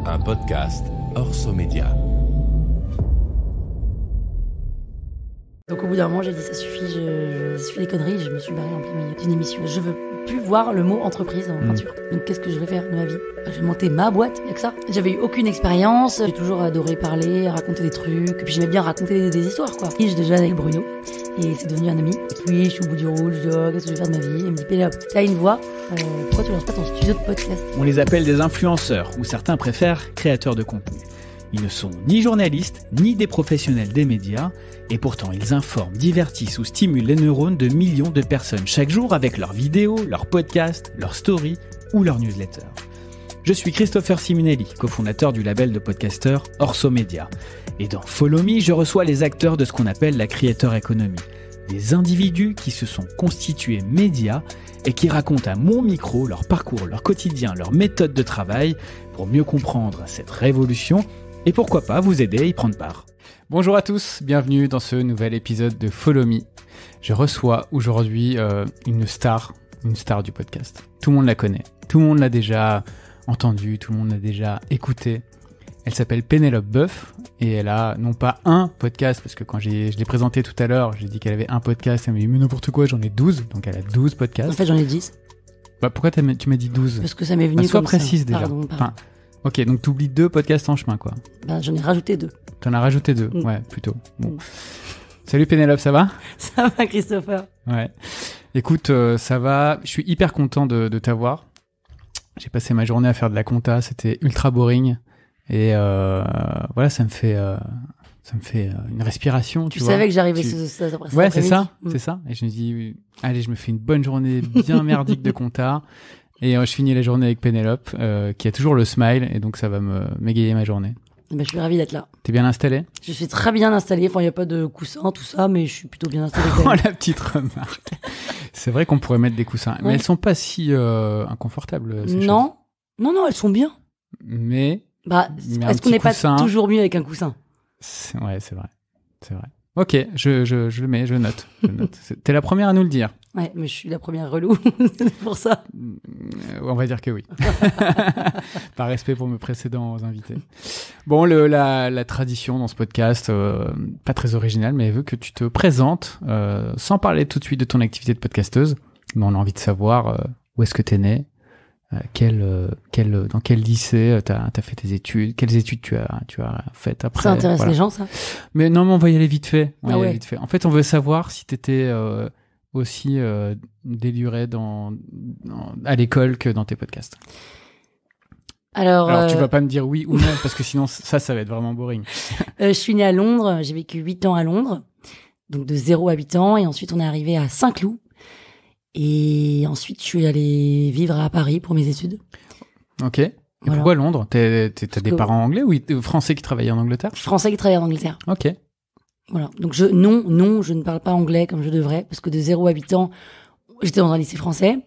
un podcast Orso Média. Donc au bout d'un moment, j'ai dit ça suffit, ça suffit les conneries, je me suis barrée en plein milieu d'une émission. Je veux plus voir le mot entreprise en peinture. Donc qu'est-ce que je vais faire de ma vie ? Je vais monter ma boîte, avec ça. J'avais eu aucune expérience, j'ai toujours adoré parler, raconter des trucs, et puis j'aimais bien raconter des histoires quoi. Et j'ai déjà avec Bruno, et c'est devenu un ami. Et puis je suis au bout du rôle, je dis oh, qu'est-ce que je vais faire de ma vie ? Il me dit Pénélope, t'as une voix, pourquoi tu lances pas ton studio de podcast ? On les appelle des influenceurs, ou certains préfèrent créateurs de contenu. Ils ne sont ni journalistes, ni des professionnels des médias, et pourtant ils informent, divertissent ou stimulent les neurones de millions de personnes chaque jour avec leurs vidéos, leurs podcasts, leurs stories ou leurs newsletters. Je suis Christopher Simonelli, cofondateur du label de podcasteurs Orso Média. Et dans Follow Me, je reçois les acteurs de ce qu'on appelle la creator economy. Des individus qui se sont constitués médias et qui racontent à mon micro leur parcours, leur quotidien, leur méthode de travail pour mieux comprendre cette révolution et pourquoi pas vous aider à y prendre part. Bonjour à tous, bienvenue dans ce nouvel épisode de Follow Me. Je reçois aujourd'hui une star du podcast. Tout le monde la connaît, tout le monde l'a déjà entendu, tout le monde l'a déjà écouté. Elle s'appelle Pénélope Boeuf et elle a non pas un podcast, parce que quand je l'ai présenté tout à l'heure, j'ai dit qu'elle avait un podcast, elle m'a dit mais n'importe quoi, j'en ai 12, donc elle a 12 podcasts. En fait j'en ai 10. Bah pourquoi tu m'as dit 12 ? Parce que ça m'est venu sois comme précise ça. déjà. Pardon. Enfin, ok, donc t'oublies 2 podcasts en chemin quoi. Bah j'en ai rajouté 2. T'en as rajouté 2, ouais, plutôt. Bon. Salut Pénélope, ça va ? Ça va Christopher ? Ouais. Écoute, ça va. Je suis hyper content de t'avoir. J'ai passé ma journée à faire de la compta, c'était ultra boring. Et voilà, ça me fait une respiration, tu vois. Tu savais que j'arrivais après ça. Ouais, c'est ça, c'est ça. Et je me dis, allez, je me fais une bonne journée bien merdique de compta. Et je finis la journée avec Pénélope, qui a toujours le smile, et donc ça va m'égayer ma journée. Ben, je suis ravie d'être là. T'es bien installé ? Je suis très bien installée. Enfin, il n'y a pas de coussin, tout ça, mais je suis plutôt bien installée. Oh, la petite remarque. C'est vrai qu'on pourrait mettre des coussins, mais elles sont pas si inconfortables. Ces non, elles sont bien. Mais est-ce qu'on n'est pas toujours mieux avec un coussin ? Ouais, c'est vrai. Ok, je le mets, je note. T'es la première à nous le dire. Ouais, mais je suis la première relou, c'est pour ça. On va dire que oui. Par respect pour mes précédents invités. Bon, la tradition dans ce podcast, pas très originale, mais elle veut que tu te présentes, sans parler tout de suite de ton activité de podcasteuse. Mais on a envie de savoir où est-ce que t'es né, dans quel lycée t'as fait tes études, quelles études tu as faites après. Ça intéresse les gens, ça. Mais non, mais on va y aller vite fait. Ouais. En fait, on veut savoir si t'étais aussi déluré à l'école que dans tes podcasts. Alors tu vas pas me dire oui ou non, parce que sinon ça va être vraiment boring. Je suis née à Londres, j'ai vécu 8 ans à Londres, donc de 0 à 8 ans, et ensuite on est arrivé à Saint-Cloud. Et ensuite, je suis allée vivre à Paris pour mes études. Ok. Et voilà. Pourquoi Londres ? T'as des parents anglais ou français qui travaillaient en Angleterre ? Français qui travaillaient en Angleterre. Ok. Voilà. Donc je ne parle pas anglais comme je devrais, parce que de 0 à 8 ans, j'étais dans un lycée français.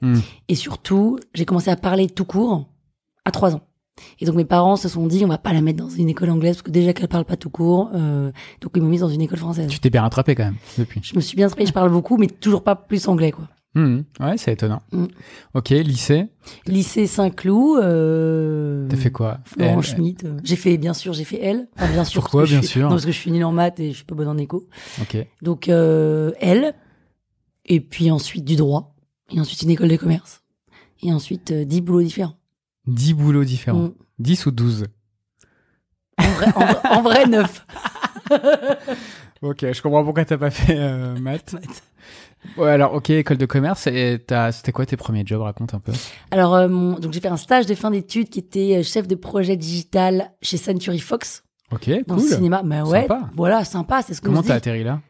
Et surtout, j'ai commencé à parler tout court à 3 ans. Et donc mes parents se sont dit, on va pas la mettre dans une école anglaise, parce que déjà qu'elle parle pas tout court, donc ils m'ont mise dans une école française. Tu t'es bien rattrapé quand même, depuis. Je me suis bien rattrapée, je parle beaucoup, mais toujours pas plus anglais, quoi. Ouais, c'est étonnant. Ok, lycée. Lycée Saint-Cloud. T'as fait quoi ? Laurent Schmitt. J'ai fait L. Enfin, bien sûr. Pourquoi, bien sûr ? Non, parce que je suis nulle en maths et je suis pas bonne en éco. Ok. Donc, L. Et puis ensuite du droit. Et ensuite une école de commerce. Et ensuite 10 boulots différents. 10 boulots différents. 10 ou 12 ? En vrai 9. Ok, je comprends pourquoi t'as pas fait maths. Ouais, alors ok, école de commerce, et c'était quoi tes premiers jobs ? Raconte un peu. Alors donc j'ai fait un stage de fin d'études qui était chef de projet digital chez Century Fox. Ok, dans cool. le cinéma. Mais ouais, sympa. Voilà, sympa, c'est ce que Comment je dis. t'as atterri là ?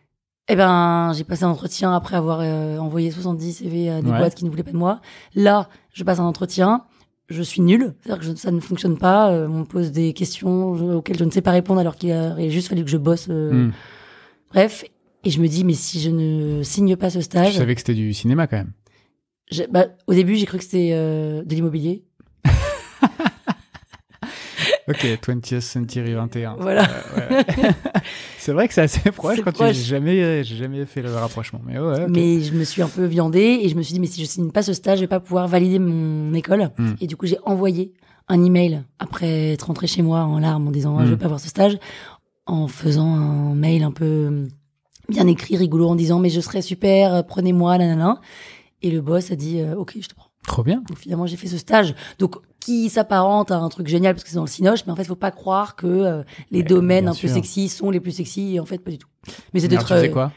Eh ben, j'ai passé un entretien après avoir envoyé 70 CV à des boîtes qui ne voulaient pas de moi. Là, je passe un entretien, je suis nulle, c'est-à-dire que ça ne fonctionne pas. On me pose des questions auxquelles je ne sais pas répondre alors qu'il aurait juste fallu que je bosse. Bref. Et je me dis, mais si je ne signe pas ce stage... Je savais que c'était du cinéma quand même. Au début, j'ai cru que c'était de l'immobilier. Ok, 20th Century 21. Voilà. Ouais. C'est vrai que c'est assez proche C'est quand proche. j'ai jamais fait le rapprochement. Mais ouais, ok. Mais je me suis un peu viandée et je me suis dit, mais si je signe pas ce stage, je vais pas pouvoir valider mon école. Et du coup, j'ai envoyé un email après être rentrée chez moi en larmes en disant, je vais pas avoir ce stage, en faisant un mail un peu bien écrit, rigolo, en disant, mais je serais super, prenez-moi, nanana. Et le boss a dit, ok, je te prends. Trop bien. Donc finalement, j'ai fait ce stage. Donc, qui s'apparente à un truc génial parce que c'est dans le Cinoche, mais en fait, faut pas croire que les domaines bien un peu sûr. sexy sont les plus sexy, et en fait, pas du tout. Mais c'est Alors, d'être, tu faisais quoi?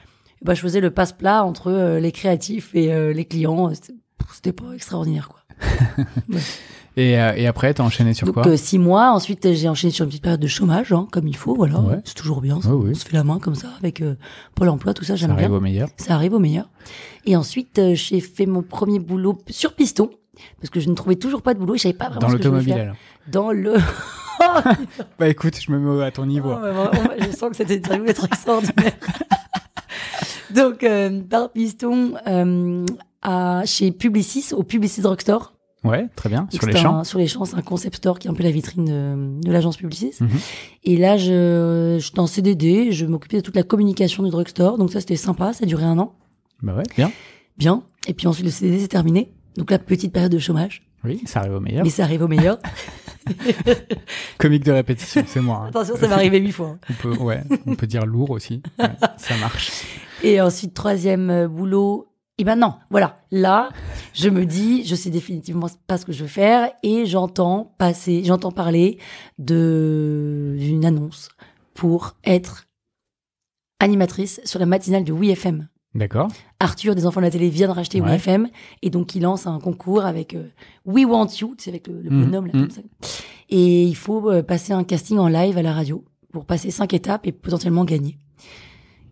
je faisais le passe-plat entre les créatifs et les clients. C'était pas extraordinaire, quoi. Ouais. Et après, t'as enchaîné sur Donc, quoi? 6 mois. Ensuite, j'ai enchaîné sur une petite période de chômage, hein, comme il faut, voilà. Ouais. C'est toujours bien. Ça. Ouais, oui. On se fait la main comme ça, avec Pôle emploi, tout ça, Ça j'aime arrive bien. au meilleur. Ça arrive au meilleur. Et ensuite, j'ai fait mon premier boulot sur piston, parce que je ne trouvais toujours pas de boulot et je savais pas vraiment Dans ce que je voulais l'automobile, faire. alors. Dans le... Bah écoute, je me mets à ton niveau. Je sens que cette interview va être extraordinaire. Donc, par piston, chez Publicis, au Publicis Drugstore. Ouais, très bien. Donc, Sur les c'est champs. sur les champs, c'est un concept store qui est un peu la vitrine de l'agence Publicis. Mhm. Et là, j'étais en CDD, je m'occupais de toute la communication du drugstore. Donc ça, c'était sympa, ça a duré 1 an. Bah ouais, bien. Bien. Et puis ensuite, le CDD s'est terminé. Donc la petite période de chômage. Oui, ça arrive au meilleur. Mais ça arrive au meilleur. Comique de répétition, c'est moi. Hein. Attention, ça m'est arrivé 8 fois. On peut dire lourd aussi. Ouais, ça marche. Et ensuite, 3e boulot. Et ben non, voilà. Là, je me dis, je sais définitivement pas ce que je veux faire et j'entends parler d'une annonce pour être animatrice sur la matinale de WeFM. D'accord. Arthur, des enfants de la télé, vient de racheter Ouais. WeFM et donc il lance un concours avec We Want You, c'est avec le bonhomme là comme ça. Et il faut passer un casting en live à la radio pour passer 5 étapes et potentiellement gagner.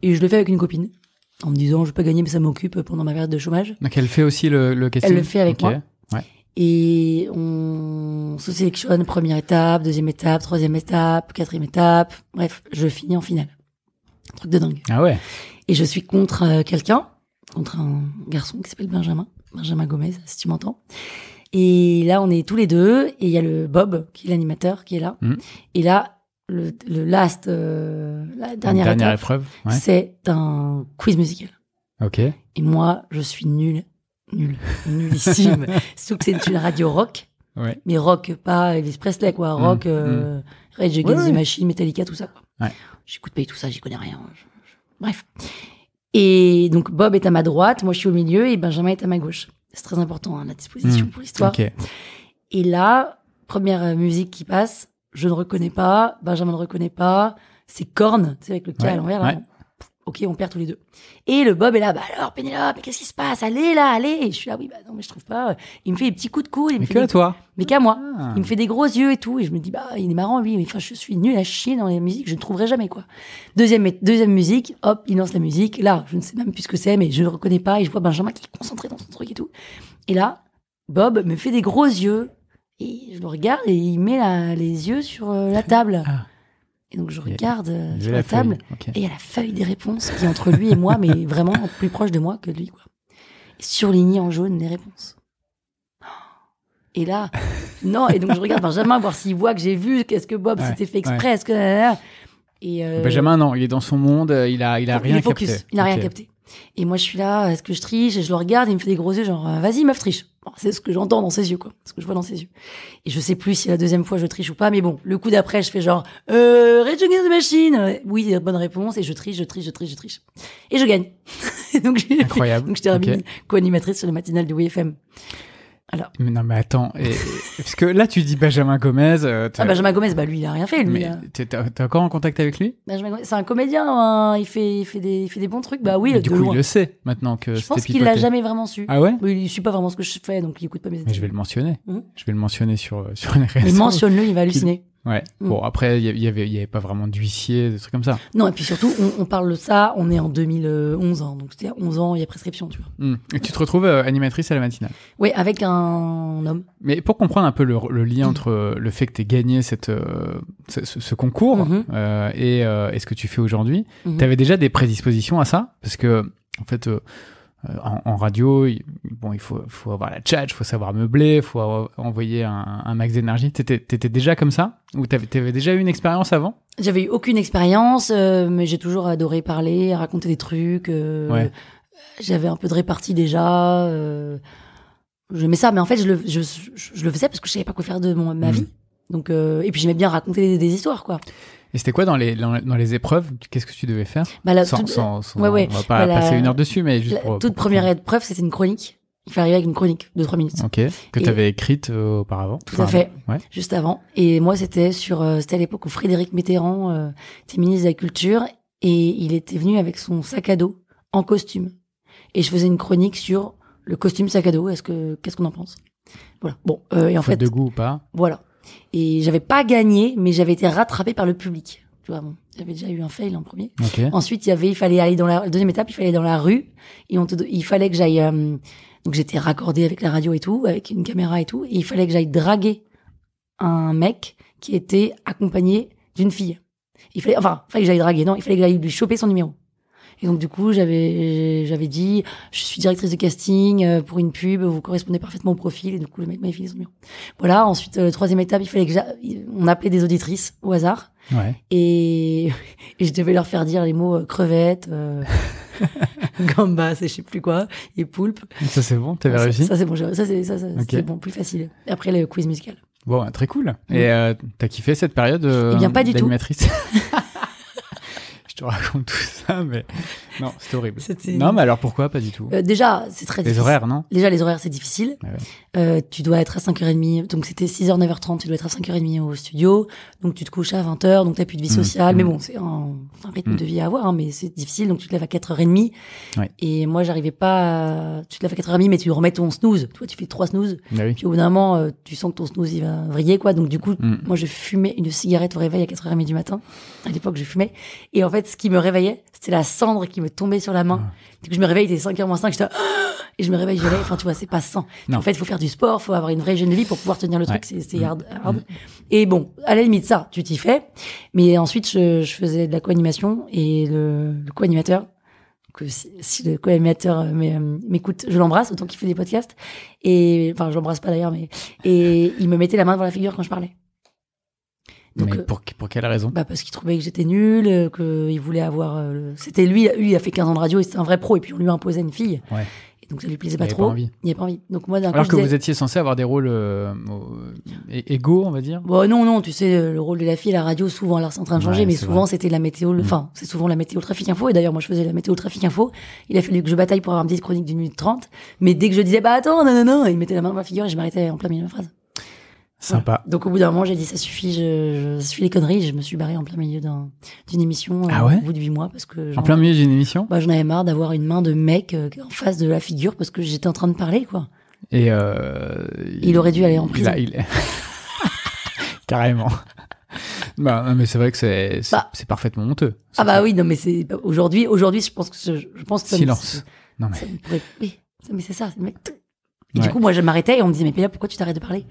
Et je le fais avec une copine en me disant je vais pas gagner mais ça m'occupe pendant ma période de chômage. Donc elle fait aussi le casting. Elle le fait avec Ok. moi. Ouais. Et on se sélectionne, première étape, 2e étape, 3e étape, 4e étape. Bref, je finis en finale. Un truc de dingue. Ah ouais. Et je suis contre quelqu'un, contre un garçon qui s'appelle Benjamin Gomez, si tu m'entends. Et là, on est tous les deux, et il y a le Bob, qui est l'animateur, qui est là. Et là, la dernière étape, épreuve. Ouais. c'est un quiz musical. Ok. Et moi, je suis nullissime. Sauf que c'est une radio rock, Ouais. mais rock, pas Elvis Presley, quoi. Rock, Rage Against the Machine, Metallica, tout ça, quoi. Ouais. J'écoute pas tout ça, j'y connais rien. Bref. Et donc, Bob est à ma droite, moi je suis au milieu, et Benjamin est à ma gauche. C'est très important, hein, la disposition pour l'histoire. Ok. Et là, première musique qui passe, je ne reconnais pas, Benjamin ne reconnaît pas, c'est Korn, tu sais, avec le K à l'envers, là. Ouais. Ok, on perd tous les deux. Et le Bob est là, bah alors, Pénélope, mais qu'est-ce qui se passe? Allez, là, allez. Et je suis là, oui, bah non, mais je trouve pas. Il me fait des petits coups de coude. Mais que à toi. Mais qu'à moi. Ah. Il me fait des gros yeux et tout. Et je me dis, bah, il est marrant, lui. Mais enfin, je suis nulle à chier dans les musiques. Je ne trouverai jamais, quoi. Deuxième musique. Hop, il lance la musique. Là, je ne sais même plus ce que c'est, mais je ne le reconnais pas. Et je vois Benjamin qui est concentré dans son truc et tout. Et là, Bob me fait des gros yeux. Et je le regarde et il met les yeux sur la table. Ah. Et donc, je regarde J'ai sur la la table. feuille. Ok. Et il y a la feuille des réponses qui est entre lui et moi, mais vraiment plus proche de moi que de lui, quoi. Et surligné en jaune les réponses. Et là, non, et donc je regarde Benjamin voir s'il voit que j'ai vu, qu'est-ce que Bob Ouais, s'était fait exprès, est-ce que... Et Benjamin, non, il est dans son monde, il a rien il est focus, capté. il n'a rien Ok. capté. Et moi je suis là, est-ce que je triche? Et je le regarde, et il me fait des gros yeux, genre, vas-y meuf, triche. Bon, c'est ce que j'entends dans ses yeux, quoi. Ce que je vois dans ses yeux. Et je sais plus si la deuxième fois je triche ou pas, mais bon, le coup d'après, je fais genre, Rage Against the Machine. Oui, bonne réponse, et je triche. Et je gagne. Donc, Incroyable. donc je termine Ok. co-animatrice sur le matinal de WeFM. Alors. Mais non, mais attends, parce que là, tu dis Benjamin Gomez. Benjamin Gomez, bah lui, il a rien fait, lui. Mais t'es encore en contact avec lui? Benjamin Gomez, c'est un comédien, hein. Il fait des bons trucs. Bah oui, Mais du de coup, loin. il le sait maintenant que Je c'était pense qu'il l'a pipoté. jamais vraiment su. Ah ouais? Oui, il suit pas vraiment ce que je fais, donc il écoute pas mes Mais je vais le mentionner. Mhm. Je vais le mentionner sur les réseaux. Mais mentionne-le, il va halluciner. Ouais. Bon, après, il y avait pas vraiment d'huissier, des trucs comme ça. Non, et puis surtout, on parle de ça, on est en 2011, hein, donc c'était à 11 ans, il y a prescription, tu vois. Et tu te retrouves animatrice à la matinale. Oui, avec un homme. Mais pour comprendre un peu le lien entre le fait que tu aies gagné ce concours et ce que tu fais aujourd'hui, tu avais déjà des prédispositions à ça? Parce que, en fait, En radio, il faut avoir la tchatch, il faut savoir meubler, il faut envoyer un max d'énergie. T'étais déjà comme ça? Ou t'avais déjà eu une expérience avant? J'avais eu aucune expérience, mais j'ai toujours adoré parler, raconter des trucs. J'avais un peu de répartie déjà. J'aimais ça, mais en fait, je le faisais parce que je savais pas quoi faire de ma vie. Donc, et puis j'aimais bien raconter des histoires, quoi. Et c'était quoi dans les épreuves? Qu'est-ce que tu devais faire? On va pas passer une heure dessus, mais juste pour... Toute première épreuve, c'était une chronique. Il fallait arriver avec une chronique de 3 minutes. Ok. Que t'avais écrite auparavant. Tout à fait. Ouais. Juste avant. Et moi, c'était à l'époque où Frédéric Mitterrand était ministre de la Culture et il était venu avec son sac à dos en costume. Et je faisais une chronique sur le costume sac à dos. Qu'est-ce qu'on en pense? Voilà. Bon, et en fait. de goût ou pas? Voilà. Et j'avais pas gagné, mais j'avais été rattrapée par le public. Tu vois, bon, j'avais déjà eu un fail en premier. Okay. Ensuite, il fallait aller la deuxième étape, il fallait aller dans la rue et il fallait que j'aille. Donc j'étais raccordée avec la radio et tout, avec une caméra et tout, et il fallait que j'aille draguer un mec qui était accompagné d'une fille. Il fallait que j'aille draguer. Non, il fallait que j'aille lui choper son numéro. Et donc du coup, j'avais dit, je suis directrice de casting pour une pub, vous correspondez parfaitement au profil. Et du coup, le mec m'avait filé son numéro. Voilà. Ensuite, troisième étape, il fallait que on appelait des auditrices au hasard. Ouais. Et je devais leur faire dire les mots crevettes, gambas, et je sais plus quoi, et poulpe. Ça c'est bon, t'avais réussi. Ça c'est bon, c'est bon, plus facile. Et après le quiz musical. Bon, très cool. Et t'as kiffé cette période Eh bien, pas du tout. Je te raconte tout ça, mais non, c'était horrible. Non, mais alors pourquoi pas du tout? Déjà, c'est très difficile. Les horaires, non? Déjà, les horaires, c'est difficile. Ouais. Tu dois être à 5h30. Donc, c'était 6h, 9h30. Tu dois être à 5h30 au studio. Donc, tu te couches à 20h. Donc, t'as plus de vie sociale. Mais bon, c'est un rythme de vie à avoir, hein, mais c'est difficile. Donc, tu te lèves à 4h30. Ouais. Et moi, j'arrivais pas tu te lèves à 4h30, mais tu remets ton snooze. Toi, tu fais 3 snooze. Oui. Puis, au bout d'un moment, tu sens que ton snooze, il va vriller, quoi. Donc, du coup, moi, je fumais une cigarette au réveil à 4h30 du matin. À l'époque, je fumais. Et en fait, ce qui me réveillait, c'était la cendre qui me tombait sur la main. Du coup, je me réveille, il était 5h moins 5, et je me réveille, enfin, tu vois, c'est pas sain. En fait, il faut faire du sport, il faut avoir une vraie hygiène de vie pour pouvoir tenir le truc, c'est hard. Et bon, à la limite, ça, tu t'y fais. Mais ensuite, je faisais de la co-animation, et le co-animateur, que si le co-animateur m'écoute, je l'embrasse, autant qu'il fait des podcasts. Et, enfin, je l'embrasse pas d'ailleurs, et il me mettait la main devant la figure quand je parlais. Donc, mais pour quelle raison? Parce qu'il trouvait que j'étais nulle, qu'il voulait avoir... C'était lui, il a fait 15 ans de radio, et c'était un vrai pro, et puis on lui imposait une fille. Ouais. Et donc ça lui plaisait pas trop. Il avait pas envie. Donc moi, alors que vous étiez censé avoir des rôles égaux, on va dire? Bon, non, tu sais, le rôle de la fille à la radio, souvent, alors c'est en train de changer, mais souvent c'était la météo, enfin, c'est souvent la météo trafic info, et d'ailleurs moi je faisais la météo trafic info. Il a fallu que je bataille pour avoir une petite chronique d'une minute 30, mais dès que je disais, attends, non, il mettait la main dans la figure et je m'arrêtais en plein milieu de ma phrase. Sympa. Voilà. Donc au bout d'un moment, j'ai dit ça suffit, je suis les conneries, je me suis barrée en plein milieu d'une émission au bout de 8 mois parce que en plein milieu d'une émission. J'en avais marre d'avoir une main de mec en face de la figure parce que j'étais en train de parler, quoi. Et il aurait dû aller en prison. Carrément. Non, mais c'est vrai que c'est parfaitement honteux. Oui, non, mais c'est aujourd'hui, je pense que ça silence. Non mais ça me pourrait... Oui, mais c'est ça, c'est le mec. Et du coup, moi, je m'arrêtais et on me disait, mais Pélia, pourquoi tu t'arrêtes de parler?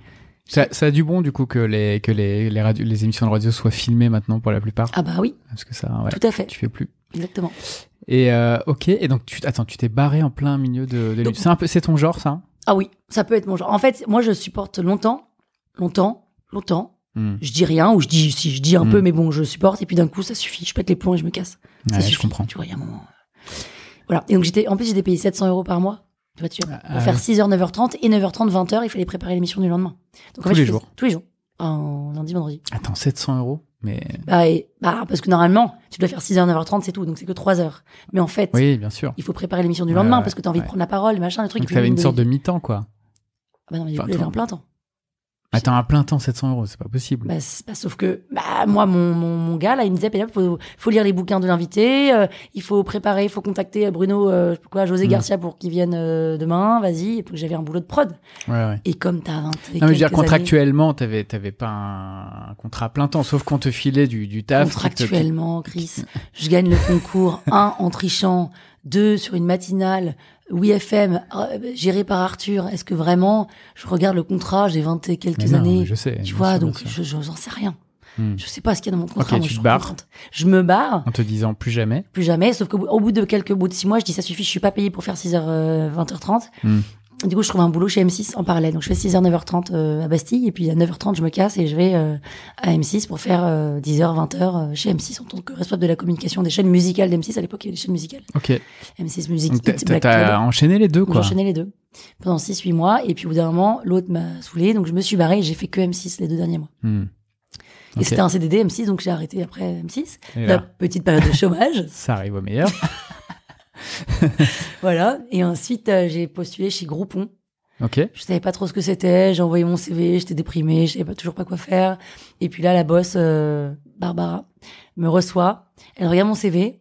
Ça a du bon, du coup, que les émissions de radio soient filmées maintenant pour la plupart. Ah bah oui. Parce que ça, tout à fait. Tu fais plus. Exactement. Et ok. Et donc, tu t'es barré en plein milieu de donc, c'est ton genre, ça? Ah oui, ça peut être mon genre. En fait, moi, je supporte longtemps. Je dis rien, ou je dis un peu, mais bon, je supporte, et puis d'un coup, ça suffit. Je pète les plombs et je me casse. Ça suffit. Je comprends. Tu vois, il y a un moment. Voilà. Et donc, j'étais payé 700 € par mois. Pour faire 6h, 9h30 et 9h30, 20h, il fallait préparer l'émission du lendemain. Donc, tous les jours. Lundi, vendredi. Attends, 700 €? Mais. Parce que normalement, tu dois faire 6h, 9h30, c'est tout. Donc, c'est que 3 heures. Mais en fait. Oui, bien sûr. Il faut préparer l'émission du lendemain parce que t'as envie de prendre la parole, machin, le truc. Donc, t'avais une sorte de mi-temps, quoi. Ah, non, mais du coup, j'avais un plein temps. Attends, à plein temps, 700 €, c'est pas possible. Sauf que, moi, mon gars, là, il me disait, faut lire les bouquins de l'invité, il faut préparer, il faut contacter Bruno, José Garcia pour qu'il vienne demain, vas-y, et puis j'avais un boulot de prod. Ouais. Et comme t'as 20 non, mais je veux dire, contractuellement, t'avais pas un contrat à plein temps, sauf qu'on te filait du taf. Contractuellement, Chris, je gagne le concours, 1, en trichant, 2, sur une matinale, Oui FM, géré par Arthur. Est-ce que vraiment, je regarde le contrat, j'ai 20 et quelques années. Je sais. Tu vois, donc j'en sais rien. Je sais pas ce qu'il y a dans mon contrat. Ok, moi, tu je te suis barres. contente. Je me barre. En te disant plus jamais. Plus jamais. Sauf qu'au bout de 6 mois, je dis ça suffit, je suis pas payée pour faire 6h, 20h30. Du coup, je trouve un boulot chez M6 en parallèle. Donc, je fais 6h, 9h30 à Bastille. Et puis, à 9h30, je me casse et je vais à M6 pour faire 10h, 20h chez M6 en tant que responsable de la communication des chaînes musicales d'M6. À l'époque, il y avait des chaînes musicales. Ok. M6 Music Donc, Hit, Black t'as Club. enchaîné les deux, Donc, quoi. j'ai enchaîné les deux pendant 6-8 mois. Et puis, au bout d'un moment, l'autre m'a saoulée. Donc, je me suis barrée et j'ai fait que M6 les 2 derniers mois. Et Ok. c'était un CDD M6, donc j'ai arrêté après M6. Et La là, petite période de chômage. ça arrive au meilleur. Voilà. Et ensuite, j'ai postulé chez Groupon. Ok. Je savais pas trop ce que c'était. J'ai envoyé mon CV, j'étais déprimée, je savais toujours pas quoi faire. Et puis là, la boss, Barbara, me reçoit. Elle regarde mon CV.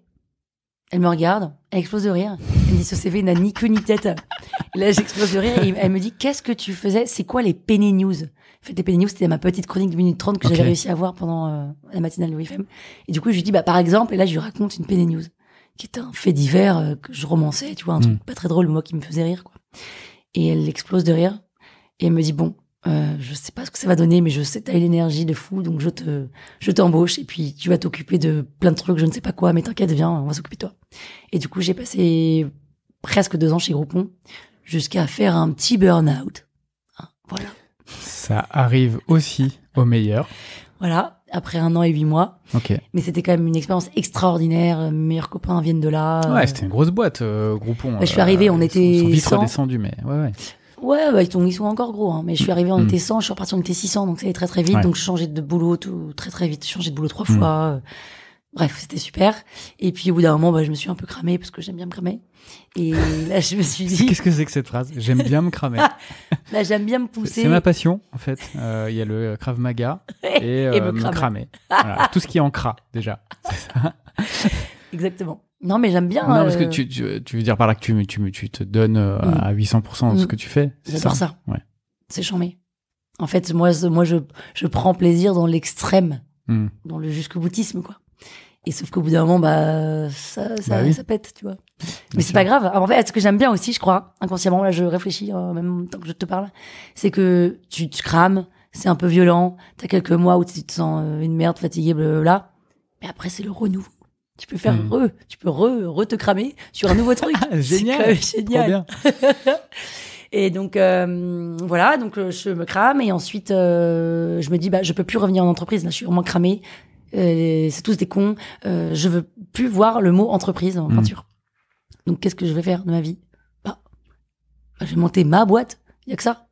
Elle me regarde. Elle explose de rire. Elle me dit, ce CV n'a ni queue ni tête. Et là, j'explose de rire. Et elle me dit, qu'est-ce que tu faisais? C'est quoi les Penny News? En fait, les Penny News, c'était ma petite chronique de 1 minute 30 que j'avais réussi à voir pendant la matinale de WFM. Et du coup, je lui dis, par exemple, et là, je lui raconte une Penny News, qui est un fait divers que je romançais, tu vois, un truc pas très drôle, moi, qui me faisait rire, quoi. Et elle explose de rire. Et elle me dit, bon, je sais pas ce que ça va donner, mais je sais que t'as l'énergie de fou, donc je t'embauche, et puis tu vas t'occuper de plein de trucs, je ne sais pas quoi, mais t'inquiète, viens, on va s'occuper de toi. Et du coup, j'ai passé presque 2 ans chez Groupon, jusqu'à faire un petit burn-out. Voilà. Ça arrive aussi au meilleur. Voilà, après 1 an et 8 mois. Ok. Mais c'était quand même une expérience extraordinaire. Mes meilleurs copains viennent de là. Ouais, c'était une grosse boîte, Groupon. Je suis arrivée, on était Ils sont vite 100. redescendus, mais ouais. Ouais, bah, ils sont encore gros, hein. Mais je suis arrivée, on était 100, je suis repartie, on était 600, donc ça allait très très vite. Ouais. Donc je changeais de boulot très très vite. J'ai changé de boulot 3 fois. Bref, c'était super. Et puis au bout d'un moment, bah, je me suis un peu cramée parce que j'aime bien me cramer. Et là, je me suis dit, Qu'est-ce que c'est que cette phrase? J'aime bien me cramer. là, j'aime bien me pousser. C'est ma passion, en fait. Il y a le Krav Maga et, Et me me cramer. cramer. Voilà. Tout ce qui est en cra, déjà. Exactement. Non, mais j'aime bien. Non, parce que tu veux dire par là que tu te donnes à 800% de ce que tu fais. c'est J'adore ça. Ouais. C'est chambé. En fait, moi, je prends plaisir dans l'extrême, dans le jusqu'au boutisme, quoi. Et sauf qu'au bout d'un moment, bah, ça pète, tu vois. Mais c'est pas grave. Alors, en fait, ce que j'aime bien aussi, je crois, inconsciemment, là, je réfléchis en même temps que je te parle, c'est que tu crames, c'est un peu violent, t'as quelques mois où tu te sens une merde, fatiguée, blablabla. Mais après, c'est le renouveau. Tu peux faire tu peux te cramer sur un nouveau truc. Génial. C'est quand même génial. Trop bien. Et donc voilà, donc je me crame et ensuite je me dis bah je peux plus revenir en entreprise, là je suis vraiment cramée. C'est tous des cons. Je veux plus voir le mot entreprise en peinture. Donc qu'est-ce que je vais faire de ma vie? Bah, je vais monter ma boîte. Il y a que ça.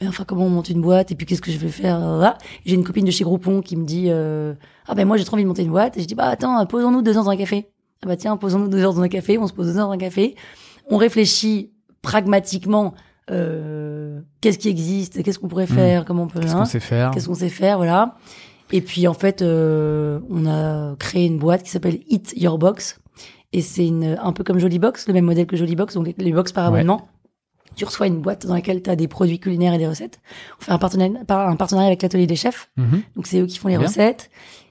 Mais enfin comment on monte une boîte et puis qu'est-ce que je vais faire là? J'ai une copine de chez Groupon qui me dit ah ben moi j'ai trop envie de monter une boîte et je dis bah attends posons-nous 2 heures dans un café. Ah bah tiens posons-nous 2 heures dans un café. On se pose 2 heures dans un café. On réfléchit pragmatiquement qu'est-ce qui existe, qu'est-ce qu'on pourrait faire, comment on peut Qu'est-ce qu'on sait faire, voilà. Et puis en fait on a créé une boîte qui s'appelle Eat Your Box et c'est un peu comme Jolibox, le même modèle que Jolibox, donc les box par abonnement. Tu reçois une boîte dans laquelle tu as des produits culinaires et des recettes. On fait un partenariat avec l'atelier des chefs. Donc c'est eux qui font les recettes.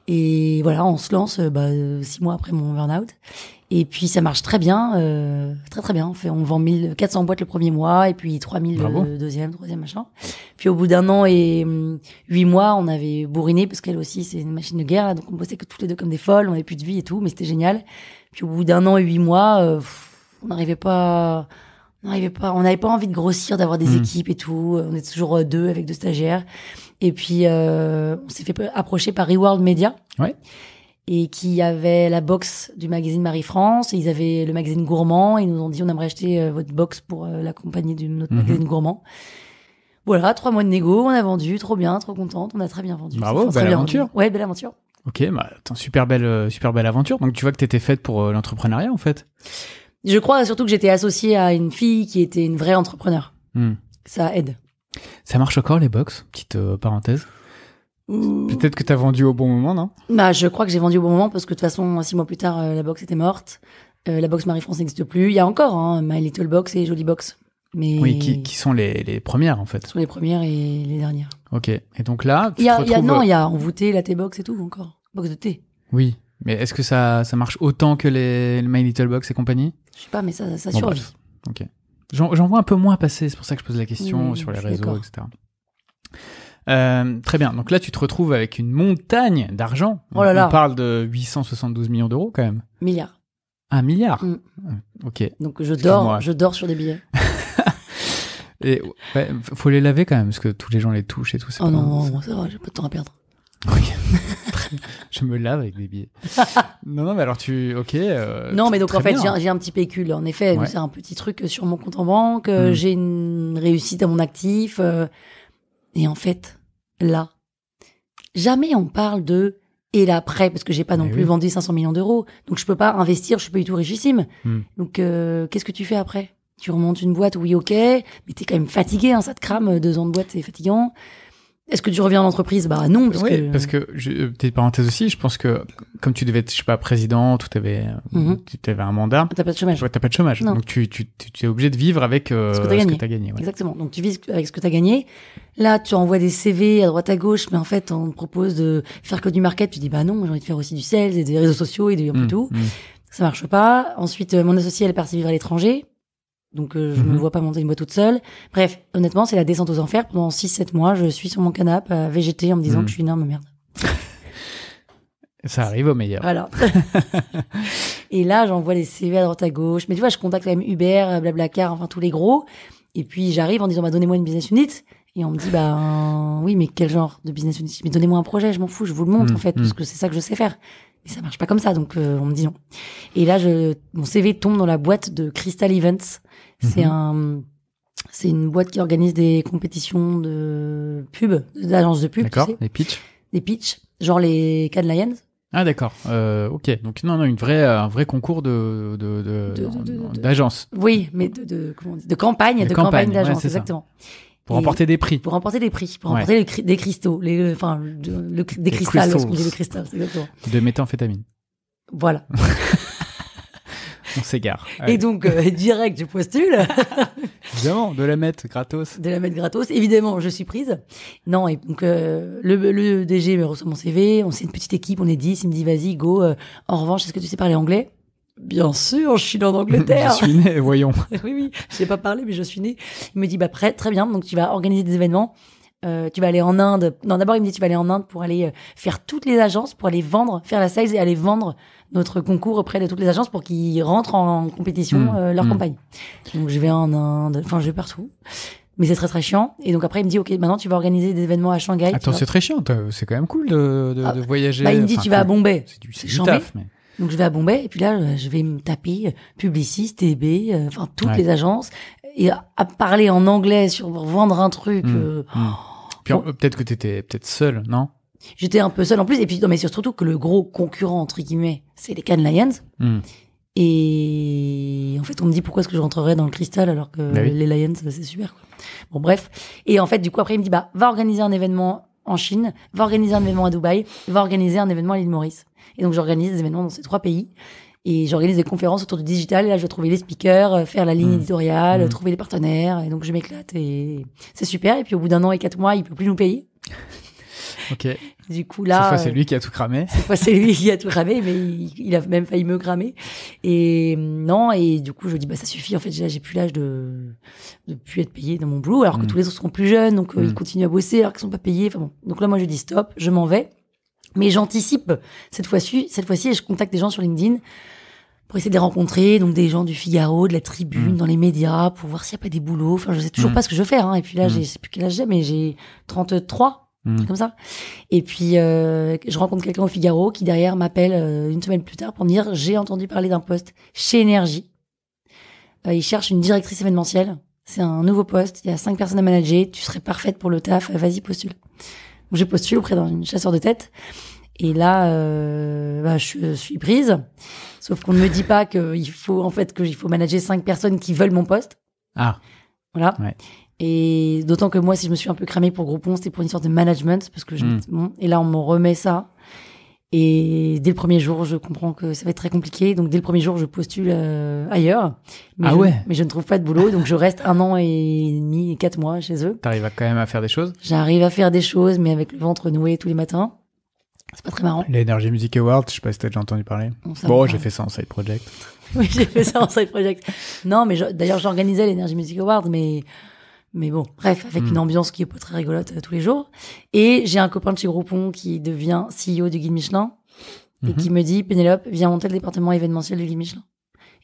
Et voilà, on se lance 6 mois après mon burn-out. Et puis ça marche très bien, très très bien. On vend 1400 boîtes le premier mois et puis 3000 le deuxième, troisième machin. Puis au bout d'1 an et 8 mois, on avait bourriné parce qu'elle aussi c'est une machine de guerre, là, donc on bossait que toutes les deux comme des folles, on avait plus de vie et tout, mais c'était génial. Puis au bout d'1 an et 8 mois, on n'avait pas envie de grossir, d'avoir des équipes et tout. On est toujours 2 avec 2 stagiaires. Et puis on s'est fait approcher par Reworld Media. Ouais. Et qui avait la box du magazine Marie-France, et ils avaient le magazine Gourmand, et ils nous ont dit on aimerait acheter votre box pour l'accompagner de notre magazine Gourmand. Voilà, 3 mois de négo, on a vendu, trop bien, trop contente, on a très bien vendu. Bravo, belle aventure. Ouais, belle aventure. Ok, bah attends, super belle aventure. Donc tu vois que t'étais faite pour l'entrepreneuriat en fait. Je crois surtout que j'étais associée à une fille qui était une vraie entrepreneur. Ça aide. Ça marche encore les box, petite parenthèse. Peut-être que t'as vendu au bon moment, non? Bah, je crois que j'ai vendu au bon moment parce que de toute façon, 6 mois plus tard, la box était morte. La box Marie-France n'existe plus. Il y a encore My Little Box et Jolie Box. Mais oui, qui sont les premières en fait. Ce sont les premières et les dernières. Ok. Et donc là, il y a Envoûté, la T-Box et tout encore. Box de thé. Oui. Mais est-ce que ça marche autant que les My Little Box et compagnie? Je sais pas, mais ça survit. Bref. Ok. J'en vois un peu moins passer, c'est pour ça que je pose la question sur les réseaux, etc. Très bien. Donc là, tu te retrouves avec une montagne d'argent. Oh là là. On parle de 872 millions d'euros quand même. Milliards. 1 milliard. Ok. Donc je dors sur des billets. Et ouais, faut les laver quand même parce que tous les gens les touchent et tout. Oh non, ça va, j'ai pas de temps à perdre. Ok. Je me lave avec des billets. non, mais alors non, mais donc en fait, bien. j'ai un petit pécule. En effet, Ouais. c'est un petit truc sur mon compte en banque. Mm. J'ai une réussite à mon actif. Et en fait, là, jamais on parle de et l'après, parce que j'ai pas non Mais plus oui. vendu 500 millions d'euros. Donc je peux pas investir, je suis pas du tout richissime. Mm. Donc qu'est-ce que tu fais après? Tu remontes une boîte, oui, ok, mais t'es quand même fatigué, hein, ça te crame, 2 ans de boîte, c'est fatigant. Est-ce que tu reviens en entreprise? Bah non, parce Oui, que... parce que, petite parenthèse aussi, je pense que comme tu devais être, je sais pas, président, tu avais un mandat, T'as pas de chômage. ouais, t'as pas de chômage. Non. Donc tu es obligé de vivre avec Ce que t'as gagné. Ouais. Exactement. Donc tu vis avec ce que t'as gagné. Là, tu envoies des CV à droite à gauche, mais en fait, on te propose de faire que du market. Tu dis bah non, j'ai envie de faire aussi du sales et des réseaux sociaux et un peu tout. Ça marche pas. Ensuite, mon associé, elle est partie vivre à l'étranger. Donc je me vois pas monter une boîte toute seule. Bref, honnêtement, c'est la descente aux enfers. Pendant 6-7 mois, je suis sur mon canapé à végéter en me disant que je suis une arme merde. Ça arrive au meilleur. Voilà. Et là, j'envoie des CV à droite à gauche. Mais tu vois, je contacte quand même Uber, Blablacar, enfin tous les gros. Et puis j'arrive en disant bah donnez-moi une business unit. Et on me dit bah oui, mais quel genre de business unit? Mais donnez-moi un projet, je m'en fous, je vous le montre en fait, parce que c'est ça que je sais faire. Mais ça marche pas comme ça, donc on me dit non. Et là, mon CV tombe dans la boîte de Crystal Events. C'est une boîte qui organise des compétitions de pub, d'agences de pub. D'accord. Tu sais, Les pitchs. des pitchs, genre les Cannes Lions. Ah d'accord. Ok. Donc non, un vrai concours d'agence. Oui, mais comment on dit, de campagne d'agence, ouais, c'est ça. exactement. Pour remporter des prix. Pour remporter des prix, pour remporter des cristaux, des cristals, crystals. ce qu'on dit des cristals, c'est exactement. De méthamphétamine. Voilà. On s'égare. Et donc, direct, je postule. Évidemment, de la mettre gratos. De la mettre gratos. Évidemment, je suis prise. Non, et donc, le DG me reçoit mon CV. C'est une petite équipe, on est 10. Il me dit, vas-y, go. En revanche, est-ce que tu sais parler anglais? Bien sûr, je suis née en Angleterre. Je suis né, voyons. oui, je sais pas parler, mais je suis née. Il me dit, bah, très bien. Donc, tu vas organiser des événements. Tu vas aller en Inde. Non, d'abord, il me dit, tu vas aller en Inde pour aller faire toutes les agences, pour aller vendre, faire la sales et aller vendre notre concours auprès de toutes les agences pour qu'ils rentrent en compétition leur campagne. Donc, je vais en Inde, enfin, je vais partout. Mais c'est très, très chiant. Et donc, après, il me dit, OK, maintenant, tu vas organiser des événements à Shanghai. Attends, c'est très chiant. C'est quand même cool de voyager. Bah, il me dit, tu vas à Bombay. C'est du chambé. taf, mais... Donc, je vais à Bombay. Et puis là, je vais me taper Publicis, TB, enfin, toutes les agences. Et à parler en anglais pour vendre un truc. Puis peut-être que t'étais seule, non? J'étais un peu seule en plus. Et puis, non, mais surtout que le gros concurrent, entre guillemets, c'est les Cannes Lions. Et en fait, on me dit pourquoi est-ce que je rentrerais dans le cristal alors que les Lions, c'est super, quoi. Bon, bref. Et en fait, du coup, après, il me dit, bah, va organiser un événement en Chine, va organiser un événement à Dubaï, va organiser un événement à l'île Maurice. Et donc, j'organise des événements dans ces 3 pays. Et j'organise des conférences autour du digital. Et là, je vais trouver les speakers, faire la ligne éditoriale, trouver les partenaires. Et donc, je m'éclate et c'est super. Et puis, au bout d'1 an et 4 mois, il peut plus nous payer. Ok. Du coup, là. Cette fois, c'est lui qui a tout cramé. Cette fois, c'est lui qui a tout cramé, mais il a même failli me cramer. Et non, et du coup, je dis, bah, ça suffit. En fait, j'ai plus l'âge de plus être payé dans mon boulot, alors que tous les autres seront plus jeunes, donc ils continuent à bosser alors qu'ils sont pas payés. Enfin bon. Donc là, moi, je dis stop, je m'en vais. Mais j'anticipe cette fois-ci, et je contacte des gens sur LinkedIn pour essayer de les rencontrer, donc des gens du Figaro, de la Tribune, dans les médias, pour voir s'il n'y a pas des boulots. Enfin, je sais toujours pas ce que je veux faire, hein. Et puis là, je sais plus quel âge j'ai, mais j'ai 33, comme ça. Et puis, je rencontre quelqu'un au Figaro qui derrière m'appelle une semaine plus tard pour me dire, j'ai entendu parler d'un poste chez Énergie. Il cherche une directrice événementielle. C'est un nouveau poste. Il y a 5 personnes à manager. Tu serais parfaite pour le taf. Vas-y, postule. Donc, je postule auprès d'un chasseur de tête. Et là, je suis prise. Sauf qu'on ne me dit pas qu'il faut manager 5 personnes qui veulent mon poste. Ah. Voilà. Ouais. Et d'autant que moi, si je me suis un peu cramée pour Groupon, c'était pour une sorte de management, parce que et là, on me remet ça. Et dès le premier jour, je comprends que ça va être très compliqué. Donc, dès le premier jour, je postule ailleurs. Mais mais je ne trouve pas de boulot. Donc, je reste 1 an et demi, 4 mois chez eux. T'arrives quand même à faire des choses? J'arrive à faire des choses, mais avec le ventre noué tous les matins. C'est pas très marrant. L'Energy Music Award, je sais pas si t'as déjà entendu parler. J'ai fait ça en side project. Oui, j'ai fait ça en side project. Non, mais d'ailleurs, j'organisais l'Energy Music Award, mais Mais bon, bref, avec une ambiance qui est pas très rigolote tous les jours. Et j'ai un copain de chez Groupon qui devient CEO du Guide Michelin et qui me dit, Pénélope, viens monter le département événementiel du Guide Michelin.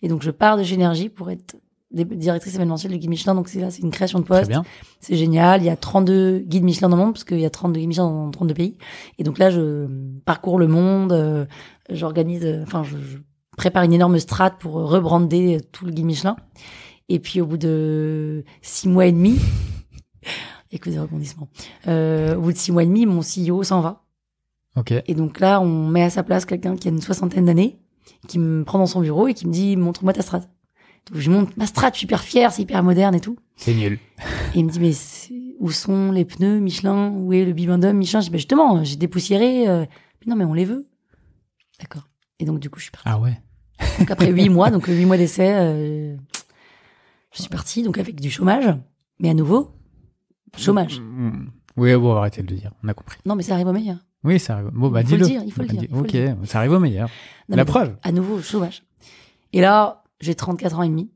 Et donc, je pars de chez Énergie pour être directrice événementielle du Guide Michelin. Donc, c'est une création de poste. C'est génial. Il y a 32 guides Michelin dans le monde parce qu'il y a 32 guides Michelin dans 32 pays. Et donc là, je parcours le monde, j'organise, je prépare une énorme strate pour rebrander tout le Guide Michelin. Et puis, au bout de 6 mois et demi, écoute des rebondissements, au bout de 6 mois et demi, mon CEO s'en va. Ok. Et donc là, on met à sa place quelqu'un qui a une 60aine d'années, qui me prend dans son bureau et qui me dit, montre-moi ta strate. Donc, je monte ma strate, je suis hyper fière, c'est hyper moderne et tout. C'est nul. Et il me dit, mais où sont les pneus Michelin? Où est le bibendum Michelin? Je dis, justement, j'ai dépoussiéré. Mais non, mais on les veut. D'accord. Et donc, du coup, je suis partie. Ah ouais. Donc, après 8 mois, donc 8 mois d'essai, je suis partie, donc avec du chômage. Mais à nouveau, chômage. Oui, bon, arrêtez de le dire. On a compris. Non, mais ça arrive au meilleur. Oui, ça arrive. Bon, bah, Il faut dis-le. il faut le dire. Ok, ça arrive au meilleur. La preuve. À nouveau, chômage. Et là, j'ai 34 ans et demi.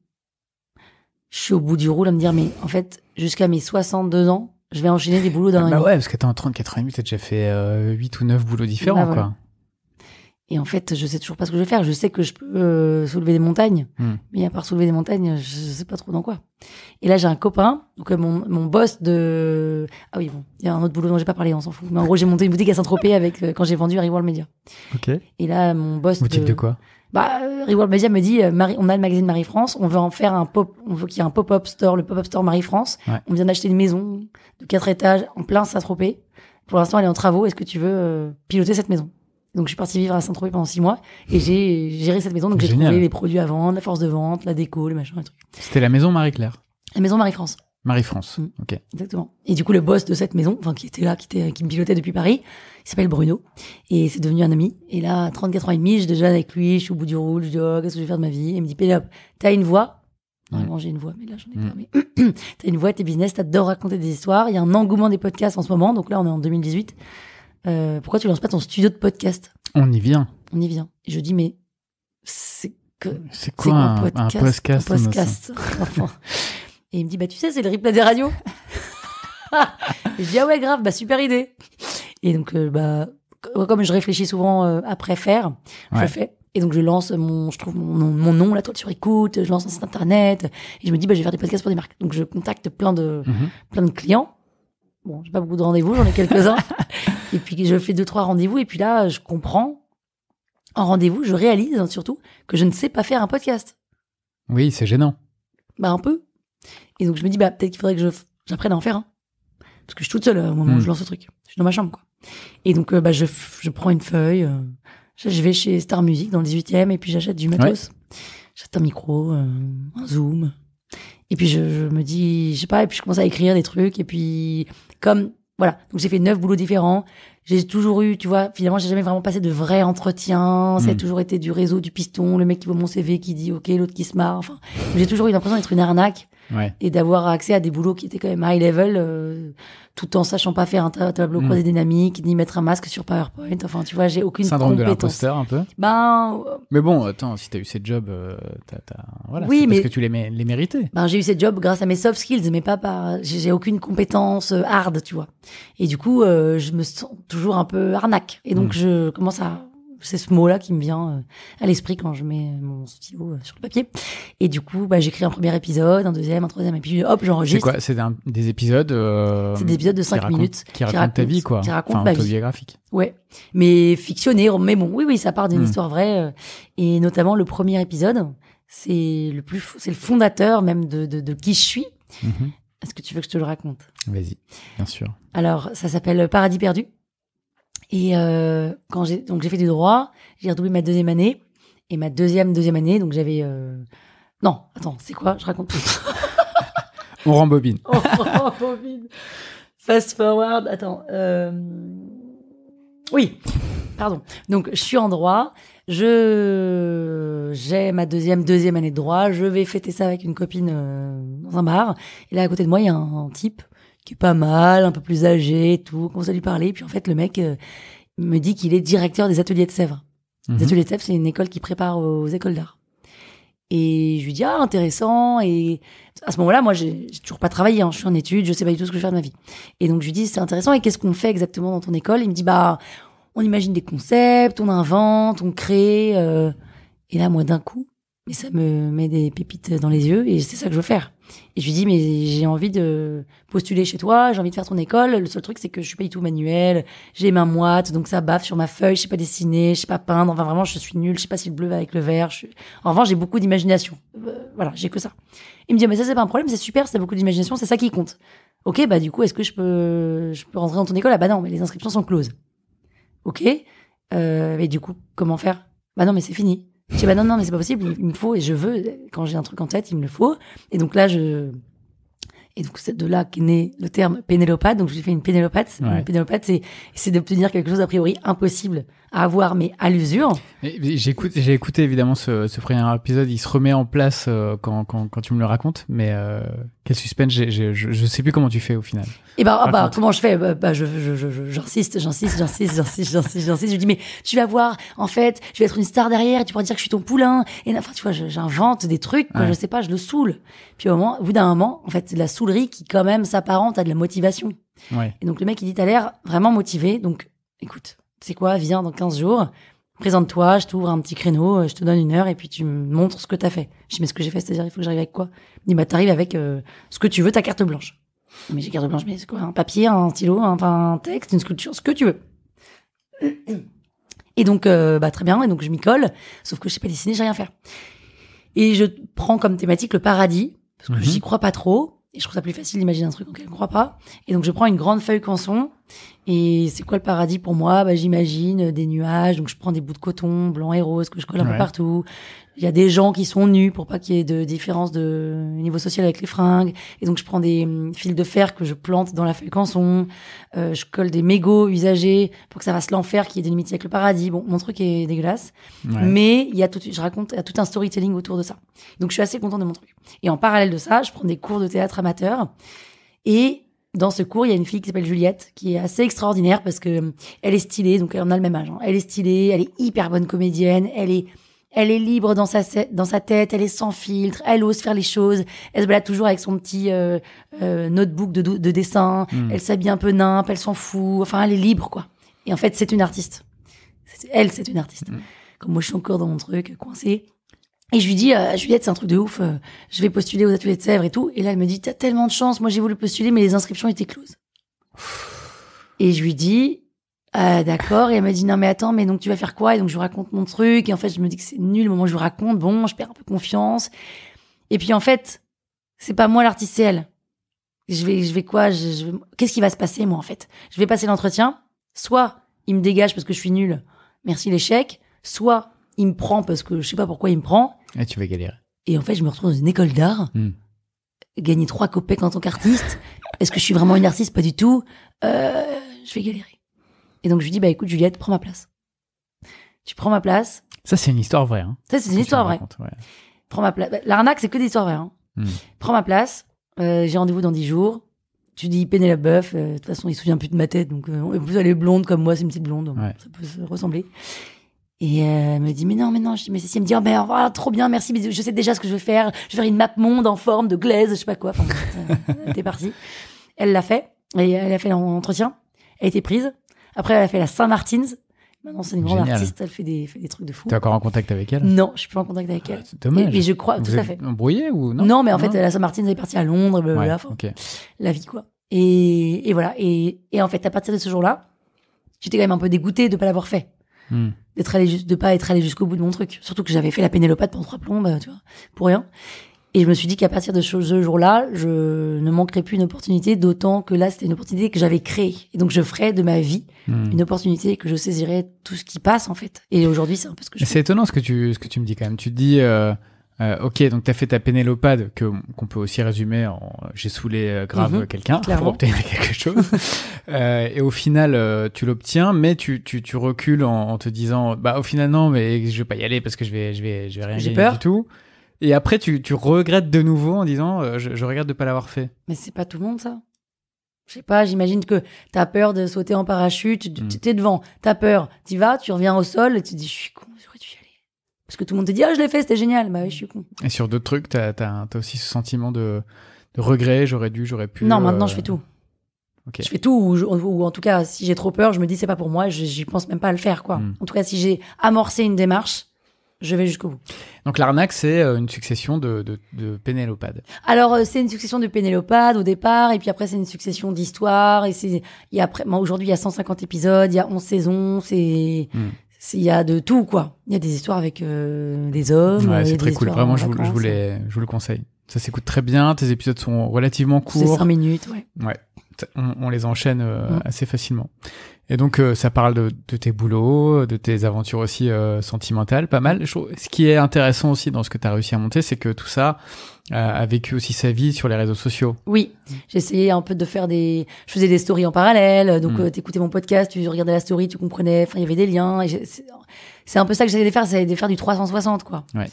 Je suis au bout du roule à me dire, mais en fait, jusqu'à mes 62 ans, je vais enchaîner des boulots d'un an. Bah ouais, parce que t'es en 34 ans et demi, t'as déjà fait 8 ou 9 boulots différents, voilà. quoi. Et en fait, je sais toujours pas ce que je vais faire. Je sais que je peux soulever des montagnes, mais à part soulever des montagnes, je sais pas trop dans quoi. Et là, j'ai un copain, donc mon boss de... Ah oui, bon, il y a un autre boulot dont j'ai pas parlé, on s'en fout. Mais en gros, j'ai monté une boutique à Saint-Tropez avec quand j'ai vendu à Reworld Media. Ok. Et là, mon boss boutique de quoi? Reworld Media me dit, on a le magazine Marie-France, on veut en faire on veut qu'il y ait un pop-up store, le pop-up store Marie-France. Ouais. On vient d'acheter une maison de 4 étages en plein Saint-Tropez. Pour l'instant, elle est en travaux. Est-ce que tu veux piloter cette maison? Donc, je suis partie vivre à Saint-Tropez pendant 6 mois et j'ai géré cette maison. Donc, j'ai trouvé les produits à vendre, la force de vente, la déco, le machin, le truc. C'était la maison Marie-Claire? La maison Marie-France. Marie-France, ok. Exactement. Et du coup, le boss de cette maison, qui était là, qui me pilotait depuis Paris, il s'appelle Bruno. Et c'est devenu un ami. Et là, à 34 ans et demi, je déjeune avec lui, je suis au bout du roule, je dis, oh, qu'est-ce que je vais faire de ma vie? Et il me dit, Pénélope, t'as une voix. Normalement, j'ai une voix, mais là, j'en ai pas. Mais t'as une voix, t'es business, t'adores raconter des histoires. Il y a un engouement des podcasts en ce moment. Donc là, on est en 2018. Pourquoi tu lances pas ton studio de podcast? On y vient. On y vient. Et je dis, mais c'est quoi un podcast? Un podcast. Et il me dit, tu sais, c'est le replay des radios. Et je dis, ah ouais, grave, super idée. Et donc, comme je réfléchis souvent après faire, je fais. Et donc, je lance je trouve mon nom, la toile sur écoute, je lance un site internet. Et je me dis, je vais faire des podcasts pour des marques. Donc, je contacte plein de clients. Bon, j'ai pas beaucoup de rendez-vous, j'en ai quelques-uns. Et puis, je fais 2-3 rendez-vous. Et puis là, je comprends, en rendez-vous, je réalise surtout que je ne sais pas faire un podcast. Oui, c'est gênant. Un peu. Et donc, je me dis, peut-être qu'il faudrait que j'apprenne à en faire un. Parce que je suis toute seule au moment où je lance ce truc. Je suis dans ma chambre, quoi. Et donc, je prends une feuille, je vais chez Star Music dans le 18e et puis j'achète du matos. J'achète un micro, un zoom. Et puis, je me dis, je sais pas, et puis je commence à écrire des trucs. Et puis, voilà. Donc, j'ai fait 9 boulots différents. J'ai toujours eu, tu vois, finalement, j'ai jamais vraiment passé de vrais entretiens. Ça a toujours été du réseau, du piston, le mec qui voit mon CV, qui dit OK, l'autre qui se marre. Enfin, j'ai toujours eu l'impression d'être une arnaque. Et d'avoir accès à des boulots qui étaient quand même high level, tout en sachant pas faire un tableau croisé dynamique, ni mettre un masque sur PowerPoint. Enfin, tu vois, j'ai aucune syndrome compétence. Syndrome de l'imposteur, un peu. Mais bon, attends, si t'as eu ces jobs, voilà, oui, c'est parce que tu les méritais. J'ai eu ces jobs grâce à mes soft skills, mais pas j'ai aucune compétence hard, tu vois. Et du coup, je me sens toujours un peu arnaque. Et donc, je commence c'est ce mot-là qui me vient à l'esprit quand je mets mon stylo sur le papier. Et du coup, j'écris un premier épisode, un deuxième, un troisième, et puis hop, j'enregistre. C'est quoi? C'est des épisodes c'est des épisodes de 5 minutes. Qui racontent ta vie, quoi. Qui racontent ma vie. Autobiographique. Ouais. Mais fictionné, mais bon, oui, ça part d'une histoire vraie. Et notamment, le premier épisode, c'est le fondateur même de qui je suis. Est-ce que tu veux que je te le raconte? Vas-y, bien sûr. Alors, ça s'appelle Paradis perdu. Et quand j'ai fait du droit, j'ai redoublé ma 2e année et ma deuxième année, donc j'avais non, attends, c'est quoi? Je raconte tout. On rembobine. On rembobine. Fast forward, attends. Oui, pardon. Donc je suis en droit, j'ai ma deuxième année de droit, je vais fêter ça avec une copine dans un bar et là à côté de moi, il y a un type qui est pas mal, un peu plus âgé et tout, on commence à lui parler, puis en fait le mec me dit qu'il est directeur des ateliers de Sèvres. Les ateliers de Sèvres, c'est une école qui prépare aux écoles d'art. Et je lui dis, ah, intéressant. Et à ce moment-là, moi, j'ai toujours pas travaillé, hein. Je suis en études, je sais pas du tout ce que je vais faire de ma vie. Et donc, je lui dis, c'est intéressant. Et qu'est-ce qu'on fait exactement dans ton école? Il me dit, bah, on imagine des concepts, on invente, on crée. Et là, moi, d'un coup, mais ça me met des pépites dans les yeux et c'est ça que je veux faire. Et je lui dis, mais j'ai envie de postuler chez toi, j'ai envie de faire ton école. Le seul truc, c'est que je suis pas du tout manuel, j'ai les mains moites, donc ça baffe sur ma feuille, je sais pas dessiner, je sais pas peindre. Enfin, vraiment, je suis nulle, je sais pas si le bleu va avec le vert. En revanche, j'ai beaucoup d'imagination. Voilà, j'ai que ça. Il me dit, mais ça, c'est pas un problème, c'est super, c'est beaucoup d'imagination, c'est ça qui compte. Ok, bah, du coup, est-ce que je peux rentrer dans ton école? Ah, bah non, mais les inscriptions sont closes. Ok, mais du coup, comment faire? Bah non, mais c'est fini. Je dis, bah non, mais c'est pas possible, il me faut, et je veux, quand j'ai un truc en tête, il me le faut. Et donc là, et donc c'est de là qu'est né le terme pénélopate. Donc je lui fais une pénélopate. Ouais. Une pénélopate, c'est d'obtenir quelque chose a priori impossible à avoir, mais à l'usure. J'ai écouté évidemment ce premier épisode, il se remet en place quand tu me le racontes, mais quel suspense, je sais plus comment tu fais au final. Et comment je fais? J'insiste. Je lui dis, mais tu vas voir, en fait, je vais être une star derrière, et tu pourras dire que je suis ton poulain. Et enfin, tu vois, j'invente des trucs, quoi, ouais. Je sais pas, je le saoule. Puis au bout d'un moment, en fait, c'est de la saoulerie qui quand même s'apparente à de la motivation. Ouais. Et donc le mec, il dit, t'as l'air vraiment motivé, donc écoute, c'est quoi, viens dans 15 jours, présente-toi, je t'ouvre un petit créneau, je te donne 1 heure et puis tu me montres ce que t'as fait. Je dis, mais ce que j'ai fait, c'est-à-dire, il faut que j'arrive avec quoi? Il dit, bah, t'arrives avec ce que tu veux, ta carte blanche. Mais j'ai carte blanche, mais c'est quoi? Un papier, un stylo, un texte, une sculpture, ce que tu veux. Et donc, très bien, et donc je m'y colle, sauf que je sais pas dessiner, je sais rien faire. Et je prends comme thématique le paradis, parce que j'y crois pas trop. Et je trouve ça plus facile d'imaginer un truc auquel je ne crois pas. Et donc, je prends une grande feuille canson. Et c'est quoi le paradis pour moi? Bah, j'imagine des nuages. Donc, je prends des bouts de coton blanc et rose que je colle un peu partout. Il y a des gens qui sont nus pour pas qu'il y ait de différence de niveau social avec les fringues. Et donc, je prends des fils de fer que je plante dans la feuille canson. Je colle des mégots usagés pour que ça fasse l'enfer qui est délimité avec le paradis. Bon, mon truc est dégueulasse. Ouais. Mais il y a tout un storytelling autour de ça. Donc, je suis assez contente de mon truc. Et en parallèle de ça, je prends des cours de théâtre amateur. Et dans ce cours, il y a une fille qui s'appelle Juliette, qui est assez extraordinaire parce que elle est stylée, donc on a le même âge. Hein. Elle est stylée, elle est hyper bonne comédienne, elle est libre dans sa tête, elle est sans filtre, elle ose faire les choses, elle se balade toujours avec son petit notebook de dessin, elle s'habille un peu nimp, elle s'en fout, enfin elle est libre quoi. Et en fait, c'est une artiste. C'est une artiste. Comme moi, je suis encore dans mon truc, coincée. Et je lui dis, Juliette, c'est un truc de ouf, je vais postuler aux ateliers de Sèvres et tout. Et là, elle me dit, t'as tellement de chance, moi j'ai voulu postuler, mais les inscriptions étaient closes. Et je lui dis, d'accord. Et elle m'a dit, non mais attends, mais donc tu vas faire quoi? Et donc je lui raconte mon truc. Et en fait, je me dis que c'est nul le moment où je lui raconte. Bon, je perds un peu confiance. Et puis en fait, c'est pas moi l'artiste, c'est elle. Je vais quoi? Qu'est-ce qui va se passer, moi, en fait? Je vais passer l'entretien. Soit il me dégage parce que je suis nulle, merci l'échec. Soit il me prend parce que je sais pas pourquoi il me prend. Et tu vas galérer. Et en fait, je me retrouve dans une école d'art. Gagner 3 copecs en tant qu'artiste. Est-ce que je suis vraiment une artiste? Pas du tout. Je vais galérer. Et donc, je lui dis, bah, écoute, Juliette, prends ma place. Tu prends ma place. Ça, c'est une histoire vraie, hein. Ça, c'est une histoire vraie. Ouais. Prends ma place. L'arnaque, c'est que des histoires vraies, hein. Prends ma place. J'ai rendez-vous dans 10 jours. Tu dis Pénélope Boeuf. De toute façon, il se souvient plus de ma tête. Donc, en plus, elle est blonde comme moi. C'est une petite blonde. Donc ça peut se ressembler. Et elle me dit, mais non. Je dis, mais si, elle me dit, oh, ben, oh, trop bien, merci, mais je sais déjà ce que je vais faire. Je vais faire une map monde en forme de glaise, je sais pas quoi. Enfin, t'es parti. Elle l'a fait. Et elle a fait l'entretien. Elle a été prise. Après, elle a fait la Saint-Martin's. Maintenant, c'est une grande artiste. Elle fait des trucs de fou. T'es encore en contact avec elle? Non, je suis plus en contact avec elle. C'est dommage. Et je crois, vous tout à fait. Embrouillé ou non? Non, mais en fait, la Saint-Martin's, elle est partie à Londres, blablabla. Okay. La vie, quoi. Et voilà. Et en fait, à partir de ce jour-là, j'étais quand même un peu dégoûtée de pas l'avoir fait. De pas être allée jusqu'au bout de mon truc. Surtout que j'avais fait la pénélopate pendant 3 plombes, tu vois, pour rien. Et je me suis dit qu'à partir de ce jour-là, je ne manquerais plus une opportunité, d'autant que là, c'était une opportunité que j'avais créée. Et donc, je ferais de ma vie une opportunité que je saisirais tout ce qui passe, en fait. Et aujourd'hui, c'est un peu ce que je fais. C'est étonnant ce que tu me dis quand même. Tu te dis, ok, donc t'as fait ta pénélopade, qu'on peut aussi résumer en j'ai saoulé grave quelqu'un clairement. Pour obtenir quelque chose. Et au final, tu l'obtiens, mais tu recules en te disant, bah au final non, mais je vais pas y aller parce que je vais rien gagner du tout. Et après, tu regrettes de nouveau en disant, je regrette de pas l'avoir fait. Mais c'est pas tout le monde, ça. Je sais pas, j'imagine que t'as peur de sauter en parachute, t'es devant, t'as peur, t'y vas, tu reviens au sol, et tu te dis, je suis con, j'aurais dû y aller. Parce que tout le monde te dit, je l'ai fait, c'était génial. Bah oui, je suis con. Et sur d'autres trucs, t'as aussi ce sentiment de regret, j'aurais pu. Non, maintenant, je fais tout. Okay. Je fais tout, ou en tout cas, si j'ai trop peur, je me dis, c'est pas pour moi, j'y pense même pas à le faire, quoi. En tout cas, si j'ai amorcé une démarche, je vais jusqu'au bout. Donc l'arnaque, c'est une succession de pénélopades. Alors c'est une succession de pénélopades au départ, et puis après c'est une succession d'histoires. Et aujourd'hui il y a 150 épisodes, il y a 11 saisons, il y a de tout, quoi. Il y a des histoires avec des hommes. Ouais, c'est très cool. Vraiment, je vous le conseille. Ça s'écoute très bien. Tes épisodes sont relativement courts. C'est 5 minutes, ouais. Ouais. On les enchaîne assez facilement. Et donc, ça parle de tes boulots, de tes aventures aussi sentimentales, pas mal. Ce qui est intéressant aussi dans ce que tu as réussi à monter, c'est que tout ça a vécu aussi sa vie sur les réseaux sociaux. Oui, j'ai essayé un peu de faire je faisais des stories en parallèle. Donc, t'écoutais mon podcast, tu regardais la story, tu comprenais. Enfin, il y avait des liens. Et c'est un peu ça que j'essayais de faire, c'est de faire du 360, quoi. Ouais.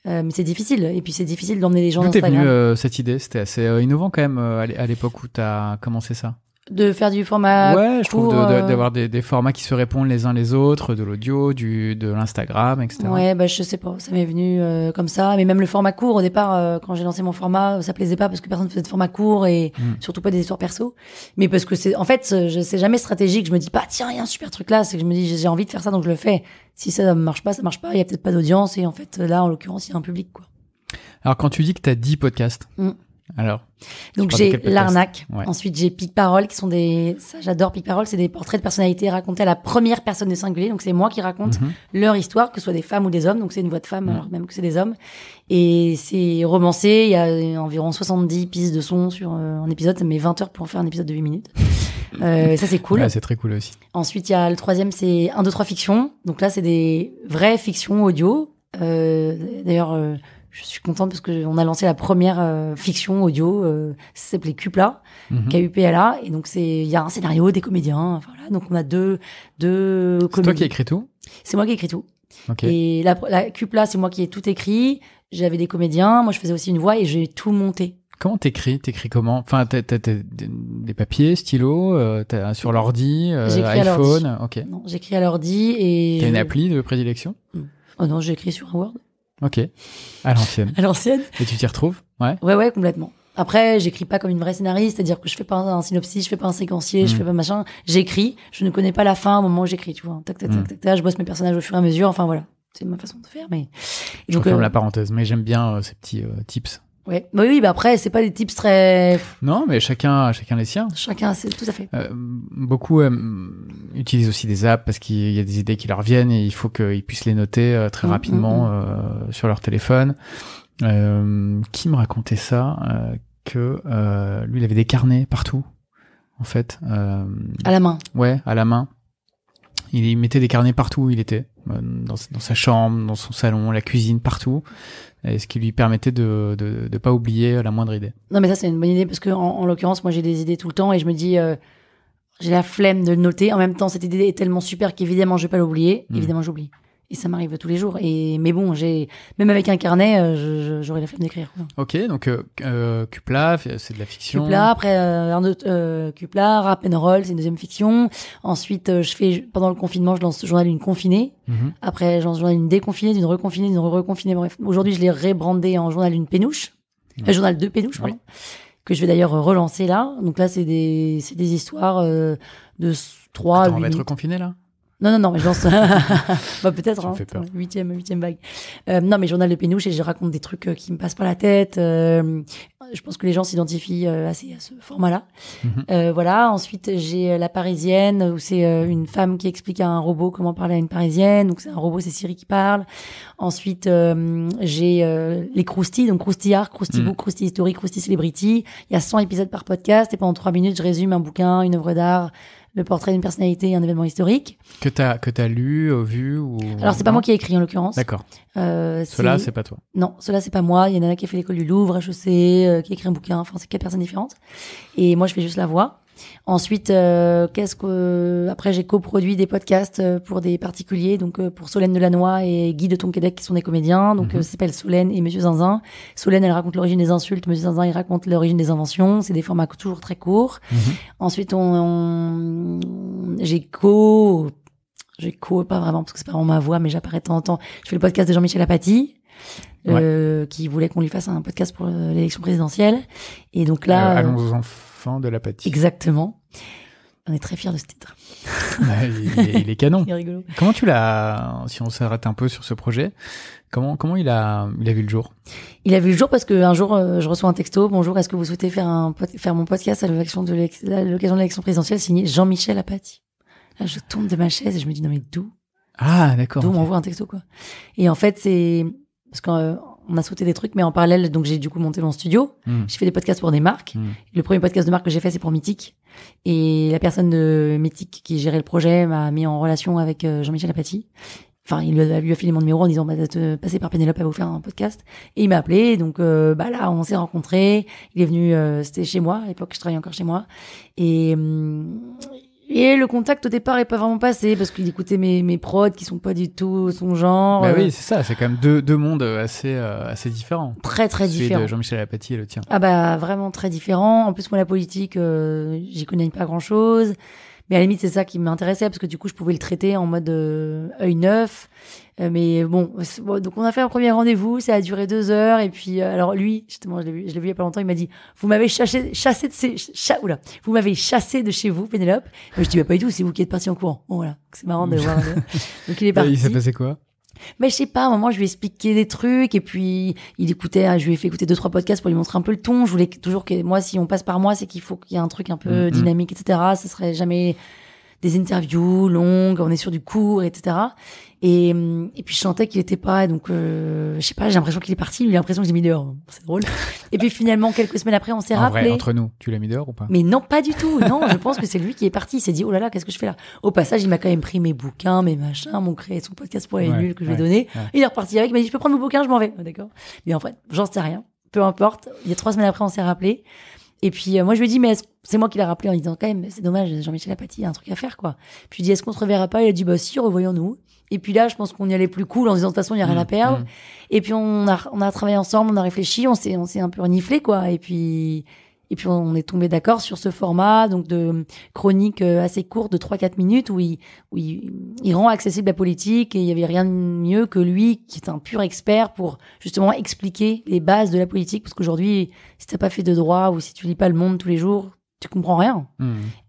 Mais c'est difficile. Et puis, c'est difficile d'emmener les gens dans Instagram. D'où t'es venue cette idée? C'était assez innovant quand même à l'époque où t'as commencé ça. De faire du format je trouve d'avoir des formats qui se répondent les uns les autres, de l'audio, de l'Instagram, etc. Ouais, je sais pas, ça m'est venu comme ça. Mais même le format court, au départ, quand j'ai lancé mon format, ça plaisait pas parce que personne faisait de format court et surtout pas des histoires perso. Mais parce que c'est jamais stratégique. Je me dis pas, tiens, il y a un super truc là. C'est que je me dis, j'ai envie de faire ça, donc je le fais. Si ça marche pas, ça marche pas. Il y a peut-être pas d'audience. Et en fait, là, en l'occurrence, il y a un public, quoi. Alors, quand tu dis que t'as 10 podcasts, alors, donc j'ai l'arnaque. Ouais. Ensuite j'ai Pic Parole qui sont ça j'adore Pic Parole, c'est des portraits de personnalités racontés à la première personne du singulier. Donc c'est moi qui raconte leur histoire, que ce soit des femmes ou des hommes. Donc c'est une voix de femme alors même que c'est des hommes. Et c'est romancé, il y a environ 70 pistes de son sur un épisode, ça met 20 heures pour en faire un épisode de 8 minutes. Ça c'est cool. Ouais, c'est très cool aussi. Ensuite il y a le troisième, c'est 1, 2, 3 fictions. Donc là c'est des vraies fictions audio. D'ailleurs je suis contente parce que on a lancé la première fiction audio, ça s'appelait Cupla, KUPLA, et donc il y a un scénario, des comédiens, voilà. Donc on a deux comédiens. C'est toi qui as écrit tout? C'est moi qui ai écrit tout. Okay. Et la Cupla, c'est moi qui ai tout écrit. J'avais des comédiens, moi je faisais aussi une voix et j'ai tout monté. Comment t'écris? T'écris comment? Enfin, t'as des papiers, stylos, t'as sur l'ordi, iPhone, ok. Non, j'écris à l'ordi et. T'as une appli de prédilection? Oh non, j'écris sur un Word. Ok. À l'ancienne. À l'ancienne. Et tu t'y retrouves? Ouais. Ouais, complètement. Après, j'écris pas comme une vraie scénariste, c'est-à-dire que je fais pas un synopsis, je fais pas un séquencier, je fais pas machin. J'écris, je ne connais pas la fin au moment où j'écris, tu vois. Tac, je bosse mes personnages au fur et à mesure, enfin voilà. C'est ma façon de faire, mais. Je confirme la parenthèse, mais j'aime bien ces petits tips. Ouais. Oui, après, c'est pas des tips très. Non, mais chacun les siens. Chacun, c'est tout à fait. Beaucoup utilisent aussi des apps parce qu'il y a des idées qui leur viennent et il faut qu'ils puissent les noter très rapidement sur leur téléphone. Qui me racontait ça que lui, il avait des carnets partout, en fait. À la main. Ouais, à la main. Il mettait des carnets partout où il était, dans sa chambre, dans son salon, la cuisine, partout. Et ce qui lui permettait de pas oublier la moindre idée. Non, mais ça, c'est une bonne idée parce que, en l'occurrence, moi, j'ai des idées tout le temps et je me dis, j'ai la flemme de le noter. En même temps, cette idée est tellement super qu'évidemment, je vais pas l'oublier. Évidemment, j'oublie. Et ça m'arrive tous les jours. Mais bon, même avec un carnet, j'aurais la flemme d'écrire. Ok, donc Cupla, c'est de la fiction. Cupla, après Cupla, Rap and Roll, c'est une deuxième fiction. Ensuite, pendant le confinement, je lance Journal d'une confinée. Après, je lance Journal d'une déconfinée, d'une reconfinée, d'une reconfinée. Bref, aujourd'hui, je l'ai rebrandé en Journal d'une pénouche. Journal de pénouche, pardon. Que je vais d'ailleurs relancer là. Donc là, c'est des histoires de 3 à 8 on va être confiné là? Non, mais je lance. Bah, peut-être, huitième vague. Non, mais Journal de pénouche et je raconte des trucs qui me passent par la tête. Je pense que les gens s'identifient assez à ce format-là. Voilà. Ensuite, j'ai La Parisienne où c'est une femme qui explique à un robot comment parler à une Parisienne. Donc c'est un robot, c'est Siri qui parle. Ensuite, j'ai les Crousty, donc Crousty Art, Crousty Book, Crousty History, Crousty Celebrity. Il y a 100 épisodes par podcast et pendant 3 minutes, je résume un bouquin, une œuvre d'art, le portrait d'une personnalité et un événement historique. Que t'as lu, vu ou... Alors, c'est pas moi qui ai écrit, en l'occurrence. D'accord. Cela, c'est pas toi. Non, cela, c'est pas moi. Il y en a qui a fait l'école du Louvre, HEC, qui a écrit un bouquin. Enfin, c'est 4 personnes différentes. Et moi, je fais juste la voix. Ensuite, après, j'ai coproduit des podcasts pour des particuliers, donc pour Solène Delannoy et Guy de Tonquédec, qui sont des comédiens. Donc, ça s'appelle Solène et Monsieur Zinzin. Solène, elle raconte l'origine des insultes. Monsieur Zinzin, il raconte l'origine des inventions. C'est des formats toujours très courts. Ensuite, j'ai J'écho pas vraiment parce que c'est pas vraiment ma voix, mais j'apparais de temps en temps. Je fais le podcast de Jean-Michel Apathy, qui voulait qu'on lui fasse un podcast pour l'élection présidentielle. Et donc là, allons aux enfants de l'Apathie. Exactement. On est très fiers de ce titre. Il est canon. C'est rigolo. Comment tu l'as, si on s'arrête un peu sur ce projet, comment il a vu le jour? Il a vu le jour parce qu'un jour, je reçois un texto. Bonjour, est-ce que vous souhaitez faire mon podcast à l'occasion de l'élection présidentielle signé Jean-Michel Apathy? Là, je tombe de ma chaise et je me dis, non mais d'où? Ah, d'accord. D'où on m'envoie un texto, quoi. Et en fait, c'est parce qu'on a sauté des trucs, mais en parallèle, donc j'ai du coup monté mon studio. J'ai fait des podcasts pour des marques. Le premier podcast de marque que j'ai fait, c'est pour Mythique. Et la personne de Mythique qui gérait le projet m'a mis en relation avec Jean-Michel Apathy. Enfin, il lui a filé mon numéro en disant, passez par Pénélope à vous faire un podcast. Et il m'a appelé. Donc, là, on s'est rencontrés. Il est venu, c'était chez moi. À l'époque, je travaillais encore chez moi. Et le contact au départ est pas vraiment passé parce qu'il écoutait mes prods qui sont pas du tout son genre. Bah oui, c'est ça, c'est quand même deux mondes assez différents. Très différents. Celui de Jean-Michel Apathy et le tien. Ah bah vraiment très différents. En plus moi la politique, j'y connais pas grand-chose. Mais à la limite c'est ça qui m'intéressait parce que du coup je pouvais le traiter en mode œil neuf. Mais bon, donc on a fait un premier rendez-vous, ça a duré 2 heures et puis alors lui, justement, je l'ai vu il y a pas longtemps, il m'a dit vous m'avez chassé vous m'avez chassé de chez vous, Pénélope. Moi je dis pas du tout, c'est vous qui êtes parti en courant. Bon voilà, c'est marrant de voir. Donc il est parti. Il s'est passé quoi? Mais je sais pas, à un moment je lui ai expliqué des trucs et puis il écoutait, je lui ai fait écouter 2-3 podcasts pour lui montrer un peu le ton. Je voulais toujours que moi, si on passe par moi, c'est qu'il faut qu'il y ait un truc un peu dynamique, etc. Ce serait jamais des interviews longues, on est sur du court, etc. Et puis je sentais qu'il était pas, donc je sais pas, j'ai l'impression qu'il est parti, il a l'impression que j'ai mis dehors. C'est drôle. Et puis finalement, quelques semaines après, on s'est rappelé. Vrai, entre nous, tu l'as mis dehors ou pas? Mais non, pas du tout. Non, je pense que c'est lui qui est parti. Il s'est dit, oh là là, qu'est-ce que je fais là? Au passage, il m'a quand même pris mes bouquins, mes machins, mon créé son podcast pour les nuls que je lui ai donné. Il est reparti avec, il m'a dit, je peux prendre mes bouquins, je m'en vais. D'accord. Mais en fait, j'en sais rien. Peu importe. Il y a 3 semaines après, on s'est rappelé. Et puis moi je lui ai dit mais c'est moi qui l'ai rappelé en disant quand même c'est dommage, Jean-Michel Apathy, il y a un truc à faire quoi. Puis je lui ai dit est-ce qu'on se reverra pas? Il a dit bah si, revoyons-nous. Et puis là je pense qu'on y allait plus cool en disant de toute façon il y a rien à perdre. Et puis on a travaillé ensemble, on a réfléchi, on s'est un peu reniflé quoi. Et puis on est tombé d'accord sur ce format donc de chronique assez courte de 3-4 minutes où il rend accessible la politique et il y avait rien de mieux que lui qui est un pur expert pour justement expliquer les bases de la politique parce qu'aujourd'hui si t'as pas fait de droit ou si tu lis pas Le Monde tous les jours tu comprends rien.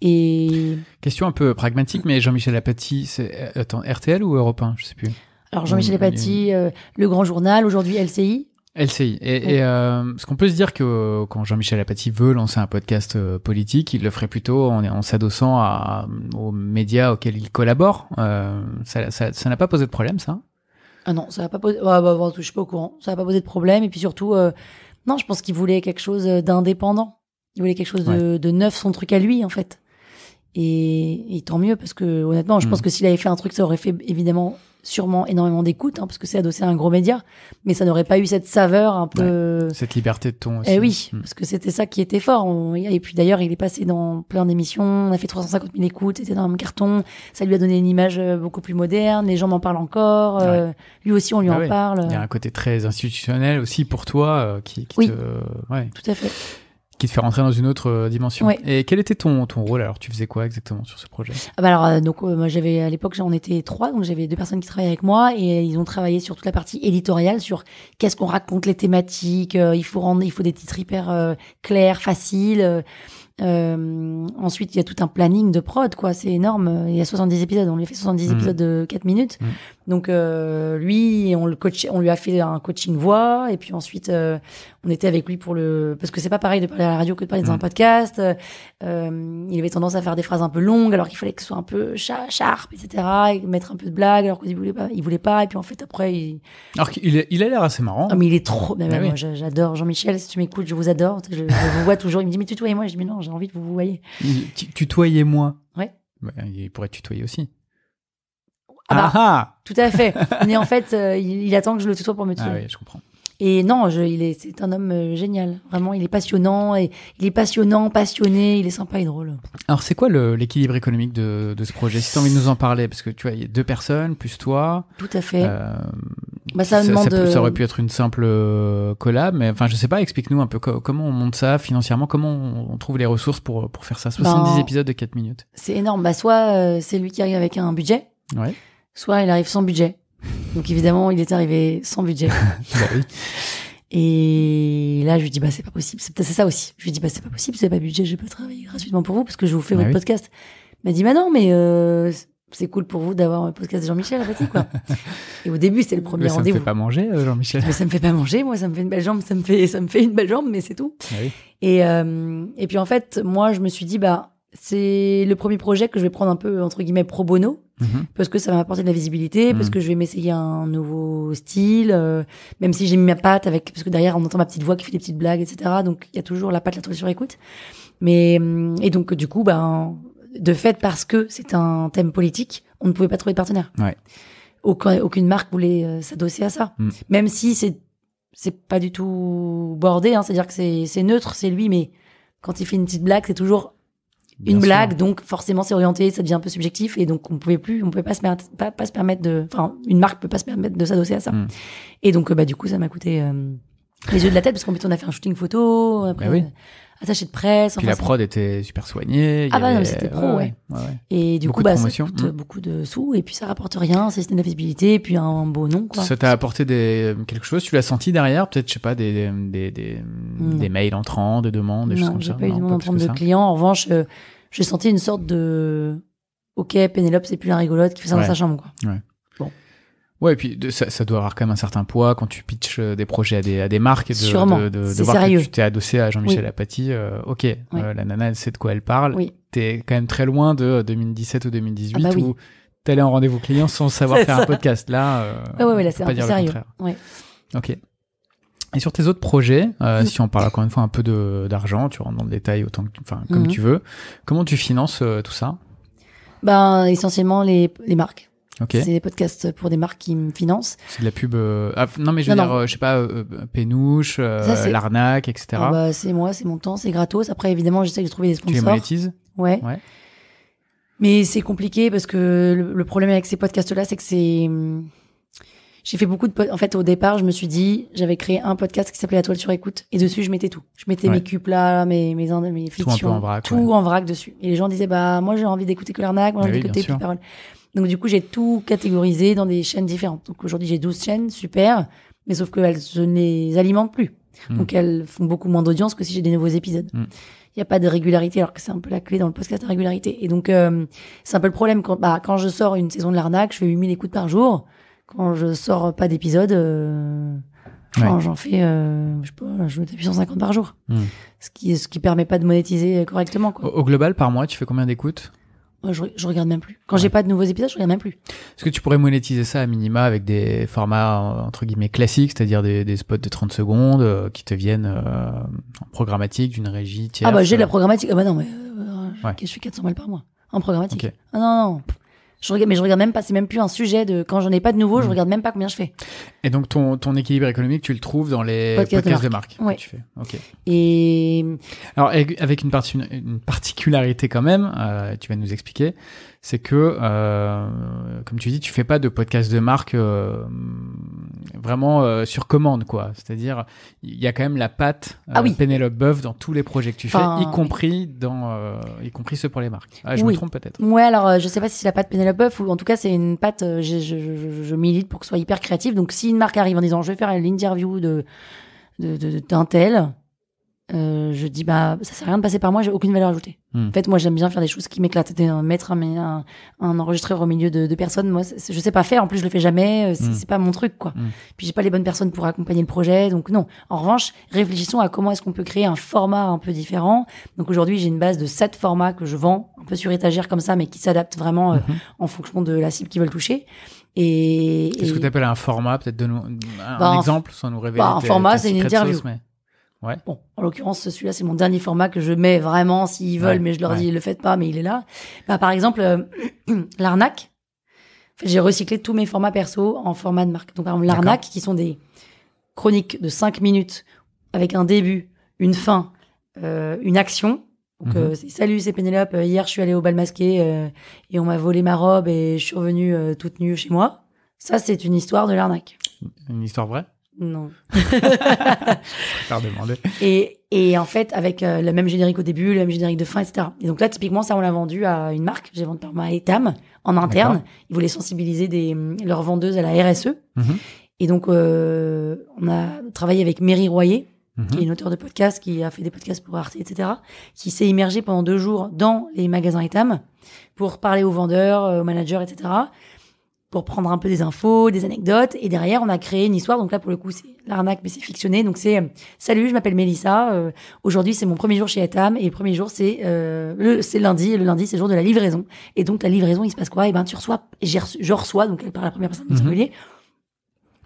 Et question un peu pragmatique mais Jean-Michel Apathy c'est RTL ou Europe 1 je sais plus. Alors Jean-Michel Apathy Le Grand Journal aujourd'hui LCI. LCI. Et ce qu'on peut se dire que quand Jean-Michel Apathy veut lancer un podcast politique, il le ferait plutôt en s'adossant aux médias auxquels il collabore. Ça n'a pas posé de problème, ça? Ah non, ça n'a pas posé. Je suis pas au courant. Ça n'a pas posé de problème. Et puis surtout, non, je pense qu'il voulait quelque chose d'indépendant. Il voulait quelque chose de neuf, son truc à lui, en fait. Et tant mieux parce que honnêtement, je pense que s'il avait fait un truc, ça aurait fait évidemment sûrement énormément d'écoute, parce que c'est adossé à un gros média, mais ça n'aurait pas eu cette saveur un peu... Cette liberté de ton aussi. Eh oui, parce que c'était ça qui était fort. Et puis d'ailleurs, il est passé dans plein d'émissions, on a fait 350 000 écoutes, c'était dans un carton, ça lui a donné une image beaucoup plus moderne, les gens m'en parlent encore, lui aussi on lui en parle. Il y a un côté très institutionnel aussi pour toi, qui oui, te... Ouais. Tout à fait. Qui te fait rentrer dans une autre dimension. Ouais. Et quel était ton rôle alors? Tu faisais quoi exactement sur ce projet? Moi j'avais à l'époque on était 3, donc j'avais 2 personnes qui travaillaient avec moi et ils ont travaillé sur toute la partie éditoriale, sur qu'est-ce qu'on raconte, les thématiques. Il faut des titres hyper clairs, faciles. Ensuite il y a tout un planning de prod quoi, c'est énorme. Il y a 70 épisodes, on lui a fait 70 épisodes de 4 minutes. Donc lui on lui a fait un coaching voix et puis ensuite on était avec lui parce que c'est pas pareil de parler à la radio que de parler dans un podcast. Il avait tendance à faire des phrases un peu longues alors qu'il fallait que ce soit un peu sharp, etc. et mettre un peu de blague alors qu'il voulait pas et puis en fait après alors qu'il a l'air assez marrant. Ah mais il est trop moi j'adore Jean-Michel, si tu m'écoutes je vous adore, je vous vois toujours, il me dit mais tutoyez-moi, je dis mais non, j'ai envie de vous voyez. Tutoyez-moi. Ouais. Il pourrait tutoyer aussi. Tout à fait. Mais en fait, il attend que je le tutoie pour me tuer. Ah oui, je comprends. Et non, c'est un homme génial. Vraiment, il est passionnant, passionné, il est sympa et drôle. Alors, c'est quoi l'équilibre économique de ce projet? Si tu as envie de nous en parler, parce que tu vois, il y a 2 personnes, plus toi. Tout à fait. Ça aurait pu être une simple collab, mais enfin, je sais pas, explique-nous un peu comment on monte ça financièrement, comment on trouve les ressources pour faire ça. 70 épisodes de 4 minutes. C'est énorme. Soit c'est lui qui arrive avec un budget, Ouais. soit il arrive sans budget. Donc évidemment, il est arrivé sans budget. Bah oui. Et là, je lui dis, bah, c'est pas possible. C'est ça aussi. Je lui dis, bah, c'est pas possible, c'est pas budget, je peux travailler gratuitement pour vous parce que je vous fais votre podcast. Il m'a dit, bah non, mais c'est cool pour vous d'avoir un podcast de Jean-Michel Apathy, quoi. Et au début, c'était le premier rendez-vous. Ça me fait pas manger, Jean-Michel. Mais ça me fait pas manger, moi, ça me fait une belle jambe, ça me fait une belle jambe, mais c'est tout. Ah oui. Et puis en fait, moi, je me suis dit, bah, c'est le premier projet que je vais prendre un peu, entre guillemets, pro bono. Parce que ça va m'apporter de la visibilité, parce que je vais m'essayer un nouveau style, même si j'ai mis ma patte parce que derrière on entend ma petite voix qui fait des petites blagues, etc. Donc il y a toujours la patte, la truc sur écoute. Mais et donc du coup, ben de fait parce que c'est un thème politique, on ne pouvait pas trouver de partenaire. Ouais. Aucune marque voulait s'adosser à ça, même si c'est pas du tout bordé, hein, c'est-à-dire que c'est neutre, c'est lui, mais quand il fait une petite blague, c'est toujours une blague, donc forcément c'est orienté, ça devient un peu subjectif, et donc on pouvait pas se permettre une marque peut pas se permettre de s'adosser à ça. Et donc du coup ça m'a coûté les yeux de la tête, parce qu'en plus on a fait un shooting photo, après attaché de presse. Puis la prod était super soignée. Ah bah non, mais c'était pro, ouais. Et du coup ça coûte beaucoup de sous, et puis ça rapporte rien, c'est de la visibilité, et puis un beau nom, quoi. Ça t'a apporté quelque chose, tu l'as senti derrière, peut-être, je sais pas, des mails entrants, des demandes, des choses comme ça. Non, j'ai pas eu de demande entrante de clients. En revanche, j'ai senti une sorte de OK, Pénélope, c'est plus la rigolote qui fait ça dans sa chambre, quoi. Ouais. Bon. Ouais, et puis ça doit avoir quand même un certain poids quand tu pitches des projets à des marques, Sûrement. de c'est voir sérieux. que tu t'es adossé à Jean-Michel Apathy. La nana, elle sait de quoi elle parle. Oui. T'es quand même très loin de 2017 ou 2018 où oui. t'allais en rendez-vous client sans savoir faire un podcast. Là, là, c'est un peu sérieux. Ouais. Ok. Et sur tes autres projets, si on parle encore une fois un peu d'argent, tu rentres dans le détail comme tu veux. Comment tu finances tout ça? Ben, essentiellement les marques. Okay. C'est des podcasts pour des marques qui me financent. C'est de la pub. Non, mais je veux dire, je sais pas, Pénouche, l'arnaque, etc. C'est moi, c'est mon temps, c'est gratos. Après, évidemment, j'essaie de trouver des sponsors. Tu les monétises? Ouais. Mais c'est compliqué parce que le problème avec ces podcasts-là, c'est que j'ai fait beaucoup de en fait, au départ, je me suis dit, j'avais créé un podcast qui s'appelait La Toile sur écoute, et dessus, je mettais tout. Je mettais mes cupes là, mes fictions, tout en vrac dessus. Et les gens disaient, bah, moi, j'ai envie d'écouter que l'arnaque, moi, j'ai envie d'écouter plus de paroles. Donc, du coup, j'ai tout catégorisé dans des chaînes différentes. Donc, aujourd'hui, j'ai 12 chaînes, super. Mais sauf qu'elles ne les alimentent plus. Donc, elles font beaucoup moins d'audience que si j'ai des nouveaux épisodes. Il n'y a pas de régularité, alors que c'est un peu la clé dans le podcast, la régularité. Et donc, c'est un peu le problème. Quand je sors une saison de l'arnaque, je fais 8000 écoutes par jour. Quand je sors pas d'épisode, j'en fais, je sais pas, je me tape 150 par jour. Ce qui permet pas de monétiser correctement, quoi. Au global, par mois, tu fais combien d'écoutes? Je regarde même plus. Quand j'ai pas de nouveaux épisodes, je regarde même plus. Est-ce que tu pourrais monétiser ça à minima avec des formats entre guillemets classiques, c'est-à-dire des spots de 30 secondes qui te viennent en programmatique d'une régie tierce? Ah bah j'ai de la programmatique. Ah bah non, mais je fais 400 balles par mois en programmatique. Okay. Ah non. Je regarde même pas, c'est même plus un sujet de quand j'en ai pas de nouveau, je regarde même pas combien je fais. Et donc ton équilibre économique, tu le trouves dans les podcasts de marque que tu fais. OK. Et alors avec une particularité quand même, tu vas nous expliquer, c'est que comme tu dis, tu fais pas de podcast de marque vraiment sur commande, quoi. C'est-à-dire il y a quand même la patte Pénélope Boeuf dans tous les projets que tu fais, y compris ceux pour les marques. Je me trompe peut-être. Ouais, alors je sais pas si c'est la patte Pénélope Boeuf ou en tout cas c'est une patte, je milite pour que ce soit hyper créatif. Donc si une marque arrive en disant je vais faire l'interview d'un tel, je dis bah ça sert à rien de passer par moi, j'ai aucune valeur ajoutée. En fait, moi j'aime bien faire des choses qui m'éclatent, mettre un enregistreur au milieu de personnes, moi je sais pas faire, en plus je le fais jamais, c'est pas mon truc, quoi. Puis j'ai pas les bonnes personnes pour accompagner le projet, donc non. En revanche, réfléchissons à comment est-ce qu'on peut créer un format un peu différent. Donc aujourd'hui, j'ai une base de 7 formats que je vends un peu sur étagère comme ça, mais qui s'adaptent vraiment en fonction de la cible qu'ils veulent toucher. Qu'est-ce que tu appelles un format? Peut-être de nous un exemple sans nous révéler. Un format, c'est une interview. Ouais. Bon, en l'occurrence, celui-là, c'est mon dernier format que je mets vraiment s'ils veulent, mais je leur dis, le faites pas, mais il est là. Bah, par exemple, l'arnaque. En fait, j'ai recyclé tous mes formats perso en format de marque. Donc, par exemple, l'arnaque, qui sont des chroniques de 5 minutes avec un début, une fin, une action. Donc, c'est salut, c'est Pénélope. Hier, je suis allée au bal masqué et on m'a volé ma robe et je suis revenue toute nue chez moi. Ça, c'est une histoire de l'arnaque. Une histoire vraie? Non. Faire demander. Et en fait, avec le même générique au début, le même générique de fin, etc. Et donc là, typiquement, ça, on l'a vendu à une marque. J'ai vendu par ma Etam en interne. D'accord. Ils voulaient sensibiliser leurs vendeuses à la RSE. Mhm. Et donc, on a travaillé avec Mary Royer, Mhm. qui est une auteure de podcast, qui a fait des podcasts pour Arte, etc., qui s'est immergée pendant 2 jours dans les magasins Etam pour parler aux vendeurs, aux managers, etc., pour prendre un peu des infos, des anecdotes. Et derrière, on a créé une histoire. Donc là, pour le coup, c'est l'arnaque, mais c'est fictionné. Donc c'est salut, je m'appelle Mélissa. Aujourd'hui, c'est mon premier jour chez Etam. Et le premier jour, c'est lundi. Et le lundi, c'est le jour de la livraison. Et donc, la livraison, il se passe quoi? Et ben, tu reçois, je reçois, donc par la première personne du singulier,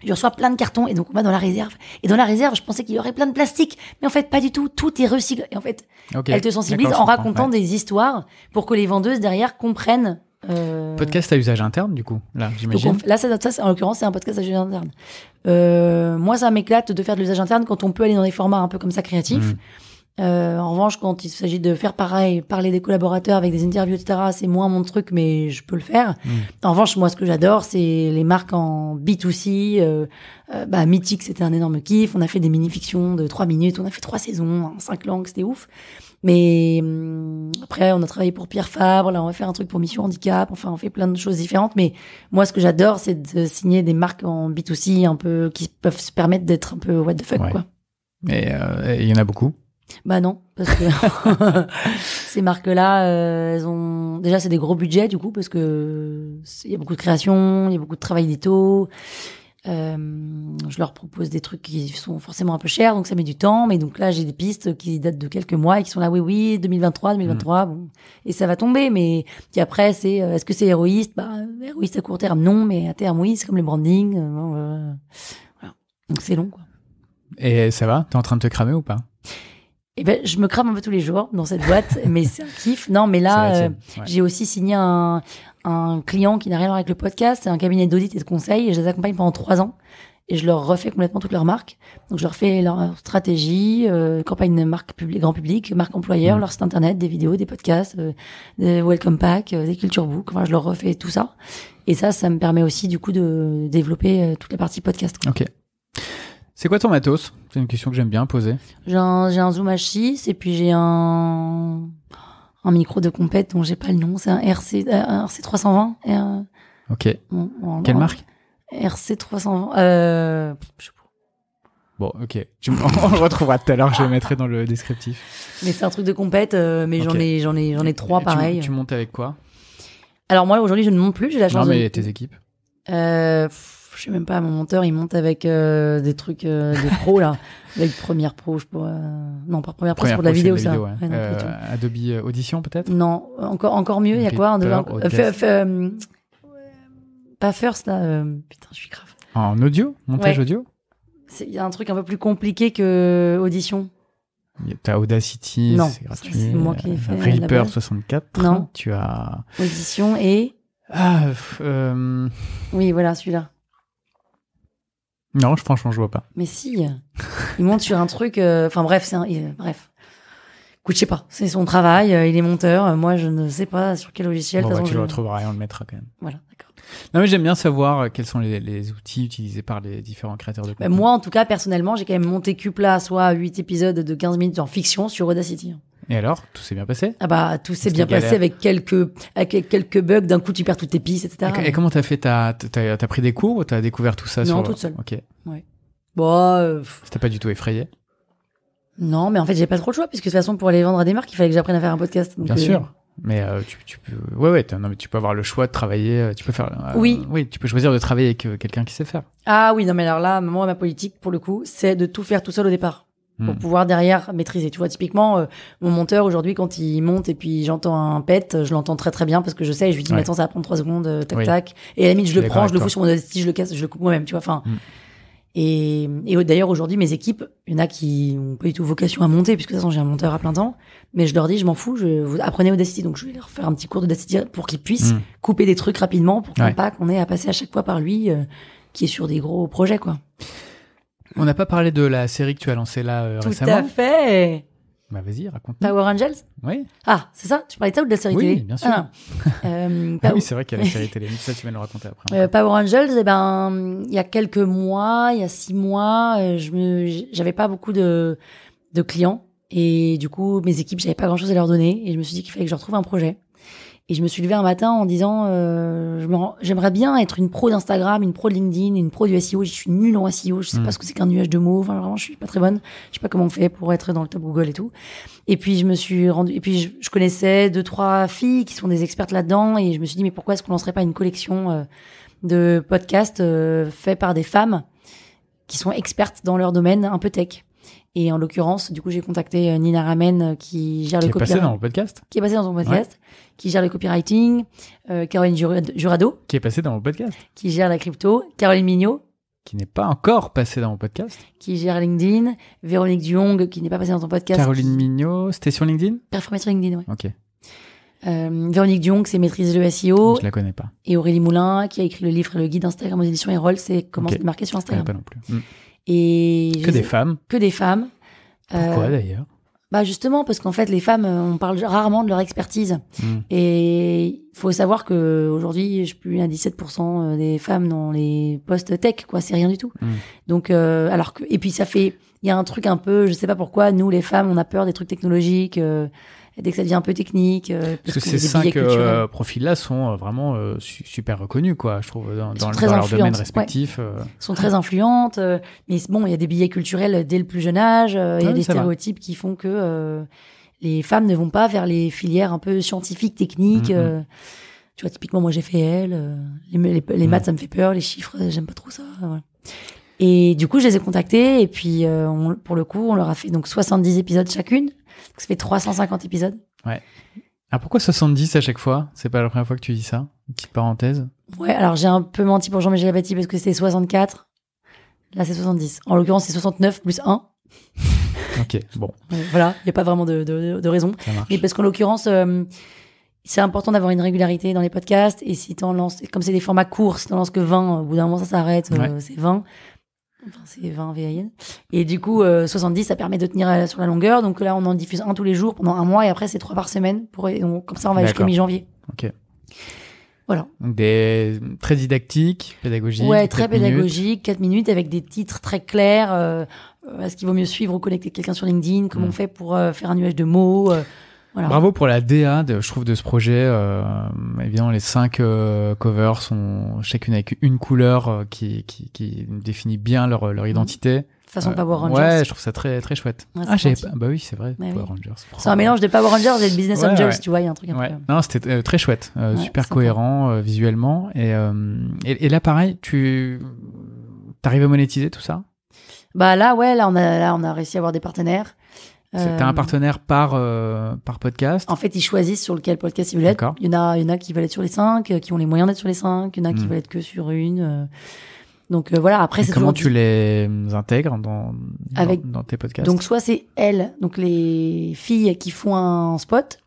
je reçois plein de cartons. Et donc, on va dans la réserve. Et dans la réserve, je pensais qu'il y aurait plein de plastique. Mais en fait, pas du tout. Tout est recyclé. Et en fait, Okay. elle te sensibilise D'accord, en je comprends, racontant ouais. des histoires pour que les vendeuses derrière comprennent. Podcast à usage interne, du coup, là, j'imagine. Donc là, ça, en l'occurrence, c'est un podcast à usage interne. Moi, ça m'éclate de faire de l'usage interne quand on peut aller dans des formats un peu comme ça créatifs. En revanche, quand il s'agit de faire pareil, parler des collaborateurs avec des interviews, etc., c'est moins mon truc, mais je peux le faire. En revanche, moi, ce que j'adore, c'est les marques en B2C. Mythique, c'était un énorme kiff. On a fait des mini-fictions de 3 minutes. On a fait 3 saisons en 5 langues. C'était ouf. Mais après, on a travaillé pour Pierre Fabre. Là, on va faire un truc pour Mission Handicap. Enfin, on fait plein de choses différentes. Mais moi, ce que j'adore, c'est de signer des marques en B2C un peu qui peuvent se permettre d'être un peu what the fuck, Ouais. quoi. Et il y en a beaucoup. Bah non, parce que ces marques-là, elles ont déjà c'est des gros budgets du coup parce que il y a beaucoup de création, il y a beaucoup de travail d'édito. Je leur propose des trucs qui sont forcément un peu chers, donc ça met du temps. Mais donc là, j'ai des pistes qui datent de quelques mois et qui sont là, oui, 2023, bon, et ça va tomber. Mais puis après, c'est est-ce que c'est héroïste? Bah, héroïste à court terme, non, mais à terme, oui, c'est comme le branding. Voilà. Donc c'est long, quoi. Et ça va? T'es en train de te cramer ou pas? Eh ben, je me crame un peu tous les jours dans cette boîte, mais c'est un kiff. Non, mais C'est là, la tienne, ouais. j'ai aussi signé un client qui n'a rien à voir avec le podcast. C'est un cabinet d'audit et de conseil et je les accompagne pendant 3 ans. Et je leur refais complètement toutes leurs marques. Donc, je leur fais leur stratégie, campagne de marque grand public, marque employeur, leur site internet, des vidéos, des podcasts, des welcome pack, des culture books. Enfin, je leur refais tout ça. Et ça me permet aussi, du coup, de développer toute la partie podcast. Ok. C'est quoi ton matos? C'est une question que j'aime bien poser. J'ai un Zoom H6 et puis j'ai un micro de compète dont j'ai pas le nom. C'est un RC 320. Ok. Quelle marque? RC 320. Je sais pas. Bon, ok. On le retrouvera tout à l'heure. Je le mettrai dans le descriptif. Mais c'est un truc de compète. Mais Ok. j'en ai 3 pareils. Tu montes avec quoi? Alors moi aujourd'hui je ne monte plus. J'ai la chance. Non, mais tes équipes. Je sais même pas, mon monteur, il monte avec des trucs de pro, là. Avec Premiere Pro, je pourrais... Non, pas Premiere Pro, c'est pour de la vidéo, ça. Ouais. Ouais, non, pas du tout. Adobe Audition, peut-être? Non, encore mieux, il y a quoi? Pas First, là. Putain, je suis grave. En audio? Montage audio? Il y a un truc un peu plus compliqué que Audition. T'as Audacity, Non, c'est gratuit. c'est moi qui ai fait la Reaper base. 64. Non. Tu as... Audition et... Oui, voilà, celui-là. Non, franchement, je vois pas. Mais si, il monte sur un truc... Enfin bref, bref. Écoute, je sais pas, c'est son travail, il est monteur. Moi, je ne sais pas sur quel logiciel. Bon, de toute bah, façon, tu le retrouveras et on le mettra quand même. Voilà, d'accord. Non, mais j'aime bien savoir quels sont les outils utilisés par les différents créateurs de contenu. Moi, en tout cas, personnellement, j'ai quand même monté Cupla, soit 8 épisodes de 15 minutes en fiction sur Audacity. Et alors, tout s'est bien passé? Ah bah, tout s'est C'était bien passé galère. avec quelques bugs. D'un coup, tu perds toutes tes pistes, etc. Et comment t'as fait? T'as pris des cours ou t'as découvert tout ça? Non, toute seule. Ok. Bon, T'as pas du tout effrayé? non, mais en fait, j'ai pas trop le choix, puisque de toute façon, pour aller vendre à des marques, il fallait que j'apprenne à faire un podcast. Donc, Bien sûr. Mais tu peux, non, mais tu peux avoir le choix de travailler. Tu peux faire. Oui. Oui, tu peux choisir de travailler avec quelqu'un qui sait faire. Ah oui, non, mais alors là, moi, ma politique, pour le coup, c'est de tout faire tout seul au départ. Pour pouvoir derrière maîtriser. Tu vois, typiquement, mon monteur, aujourd'hui, quand il monte et puis j'entends un pet, je l'entends très très bien parce que je sais, je lui dis, mais attends, ça va prendre 3 secondes, tac, Oui. tac. Et à la limite, je le D'accord prends, je le avec fous sur mon Audacity, je le casse, je le coupe moi-même, tu vois, enfin. Et d'ailleurs, aujourd'hui, mes équipes, il y en a qui ont pas du tout vocation à monter, puisque de toute façon, j'ai un monteur à plein temps. Mais je leur dis, je m'en fous, vous apprenez Audacity. Donc, je vais leur faire un petit cours d'Audacity pour qu'ils puissent couper des trucs rapidement pour qu'on ait à passer à chaque fois par lui, qui est sur des gros projets, quoi. On n'a pas parlé de la série que tu as lancée là Tout récemment. à fait. Bah vas-y, raconte. Power Angels? Oui. Ah, c'est ça? Tu parlais de ça ou de la série Oui, télé? bien sûr. Ah oui, c'est vrai qu'il y a la série télé. Ça, tu vas nous raconter après. Power Angels, il y a quelques mois, il y a 6 mois, j'avais pas beaucoup de clients. Et du coup, mes équipes, j'avais pas grand chose à leur donner. Et je me suis dit qu'il fallait que je retrouve un projet. Et je me suis levée un matin en disant, j'aimerais bien être une pro d'Instagram, une pro de LinkedIn, une pro du SEO. Je suis nulle en SEO. Je sais pas ce que c'est qu'un nuage de mots. Enfin, vraiment, je suis pas très bonne. Je sais pas comment on fait pour être dans le top Google et tout. Et puis, je connaissais 2-3 filles qui sont des expertes là-dedans. Et je me suis dit, mais pourquoi est-ce qu'on lancerait pas une collection de podcasts faits par des femmes qui sont expertes dans leur domaine, un peu tech. Et en l'occurrence, du coup, j'ai contacté Nina Ramen qui gère le copywriting. Qui est passée dans le podcast. Qui est passée dans ton podcast. Qui gère le copywriting. Caroline Jurado. Qui est passée dans mon podcast. Qui gère la crypto. Caroline Mignot. Qui n'est pas encore passée dans mon podcast. Qui gère LinkedIn. Véronique Diong, qui n'est pas passée dans ton podcast. Caroline Mignot, c'était sur LinkedIn? Performer sur LinkedIn, ouais. Ok. Véronique Diong, c'est maîtrise le SEO. Je la connais pas. Et Aurélie Moulin, qui a écrit le livre Le guide Instagram aux éditions Erol, c'est comment se démarquer sur Instagram. Je connais pas non plus. Et que des femmes. Que des femmes. Pourquoi d'ailleurs? Bah justement parce qu'en fait les femmes, on parle rarement de leur expertise. Et il faut savoir que aujourd'hui, je plus à 17% des femmes dans les postes tech, quoi. C'est rien du tout. Donc alors que, et puis il y a un truc un peu, je sais pas pourquoi, nous les femmes, on a peur des trucs technologiques. Dès que ça devient un peu technique, parce que ces 5 profils-là sont vraiment super reconnus, quoi. Je trouve dans leur domaine respectif. Sont très influentes, mais bon, il y a des billets culturels dès le plus jeune âge. Il y a des stéréotypes qui font que les femmes ne vont pas vers les filières un peu scientifiques, techniques. Tu vois, typiquement, moi j'ai fait les maths, ça me fait peur, les chiffres, j'aime pas trop ça. Voilà. Et du coup, je les ai contactées et puis pour le coup, on leur a fait donc 70 épisodes chacune. Donc ça fait 350 épisodes. Ouais. Alors pourquoi 70 à chaque fois? C'est pas la première fois que tu dis ça? Une petite parenthèse. Ouais, alors j'ai un peu menti pour Jean-Michel Apathy parce que c'était 64. Là, c'est 70. En l'occurrence, c'est 69 plus 1. Ok, bon. Voilà, il n'y a pas vraiment de raison. Ça marche. Mais parce qu'en l'occurrence, c'est important d'avoir une régularité dans les podcasts. Et si t'en lances, comme c'est des formats courts, si t'en lances que 20, au bout d'un moment, ça s'arrête. C'est 20. Enfin, c'est 20 VAN. Et du coup, 70, ça permet de tenir sur la longueur. Donc là, on en diffuse un tous les jours pendant un mois et après, c'est 3 par semaine. Comme ça, on va jusqu'au mi-janvier. Ok. Voilà. Donc très didactiques, pédagogiques. Ouais, très pédagogique, 4 minutes avec des titres très clairs. Est-ce qu'il vaut mieux suivre ou connecter quelqu'un sur LinkedIn? Comment on fait pour faire un nuage de mots? Voilà. Bravo pour la DA, je trouve, de ce projet. Évidemment, les 5 covers sont chacune avec une couleur qui définit bien leur identité. Façon Power Rangers. Ouais, je trouve ça très très chouette. Ouais, bah oui, c'est vrai. Power Rangers. C'est un mélange de Power Rangers et de Business Angels, tu vois, il y a un truc un peu. Non, c'était très chouette, super cohérent visuellement. Et là, pareil, t'arrives à monétiser tout ça? Bah là, on a réussi à avoir des partenaires. T'as un partenaire par podcast? En fait, ils choisissent sur lequel podcast ils veulent être. Il y en a qui veulent être sur les 5, qui ont les moyens d'être sur les 5. Il y en a qui veulent être que sur une. Donc voilà, après c'est comment tu les intègres dans tes podcasts? Donc soit c'est elles, donc les filles qui font un spot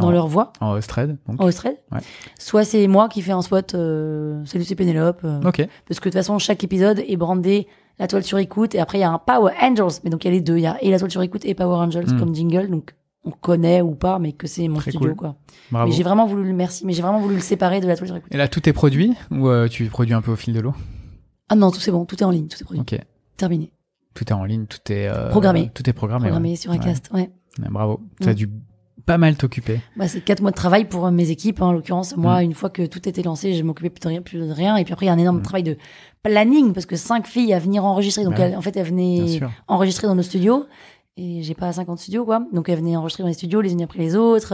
dans leur voix. En host-thread. En host-thread. Ouais. Soit c'est moi qui fais un spot, salut c'est Pénélope. Ok. Parce que de toute façon, chaque épisode est brandé La Toile sur écoute et après il y a un Power Angels, mais donc il y a les deux, il y a et La Toile sur écoute et Power Angels comme jingle, donc on connaît ou pas, mais que c'est mon studio, quoi. Bravo. Mais j'ai vraiment voulu le séparer de La Toile sur écoute. Et là, tout est produit ou tu produis un peu au fil de l'eau? Ah non, tout c'est bon, tout est en ligne, tout est produit. Ok. Terminé. Tout est en ligne, tout est programmé. Tout est programmé. Programmé sur Acast, ouais. Bravo. Ça a dû pas mal t'occuper. Bah, c'est 4 mois de travail pour mes équipes, en l'occurrence. Moi, une fois que tout était lancé, je m'occupais plus de rien. Et puis après, il y a un énorme travail de planning parce que 5 filles à venir enregistrer. Donc, elles venaient enregistrer dans nos studios. Et j'ai pas 50 studios, quoi. Donc, elles venaient enregistrer dans les studios, les unes après les autres.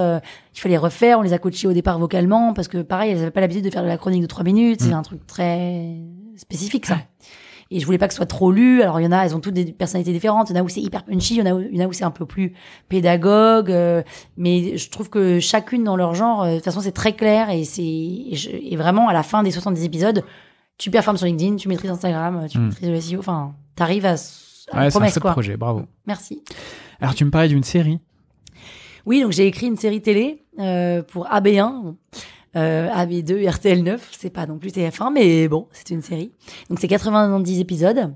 Il fallait refaire. On les a coachées au départ vocalement parce que pareil, elles avaient pas l'habitude de faire de la chronique de 3 minutes. C'est un truc très spécifique, ça. Et je voulais pas que ce soit trop lu. Alors, il y en a, elles ont toutes des personnalités différentes. Il y en a où c'est hyper punchy, il y en a où c'est un peu plus pédagogue. Mais je trouve que chacune dans leur genre, de toute façon, c'est très clair. Et vraiment, à la fin des 70 épisodes, tu performes sur LinkedIn, tu maîtrises Instagram, tu maîtrises le SEO. Enfin, t'arrives à la promesse, quoi. Projet, bravo. Merci. Alors, tu me parlais d'une série. Oui, donc j'ai écrit une série télé pour AB1. AB2, RTL9, c'est pas non plus TF1, mais bon, c'est une série. Donc c'est 90 épisodes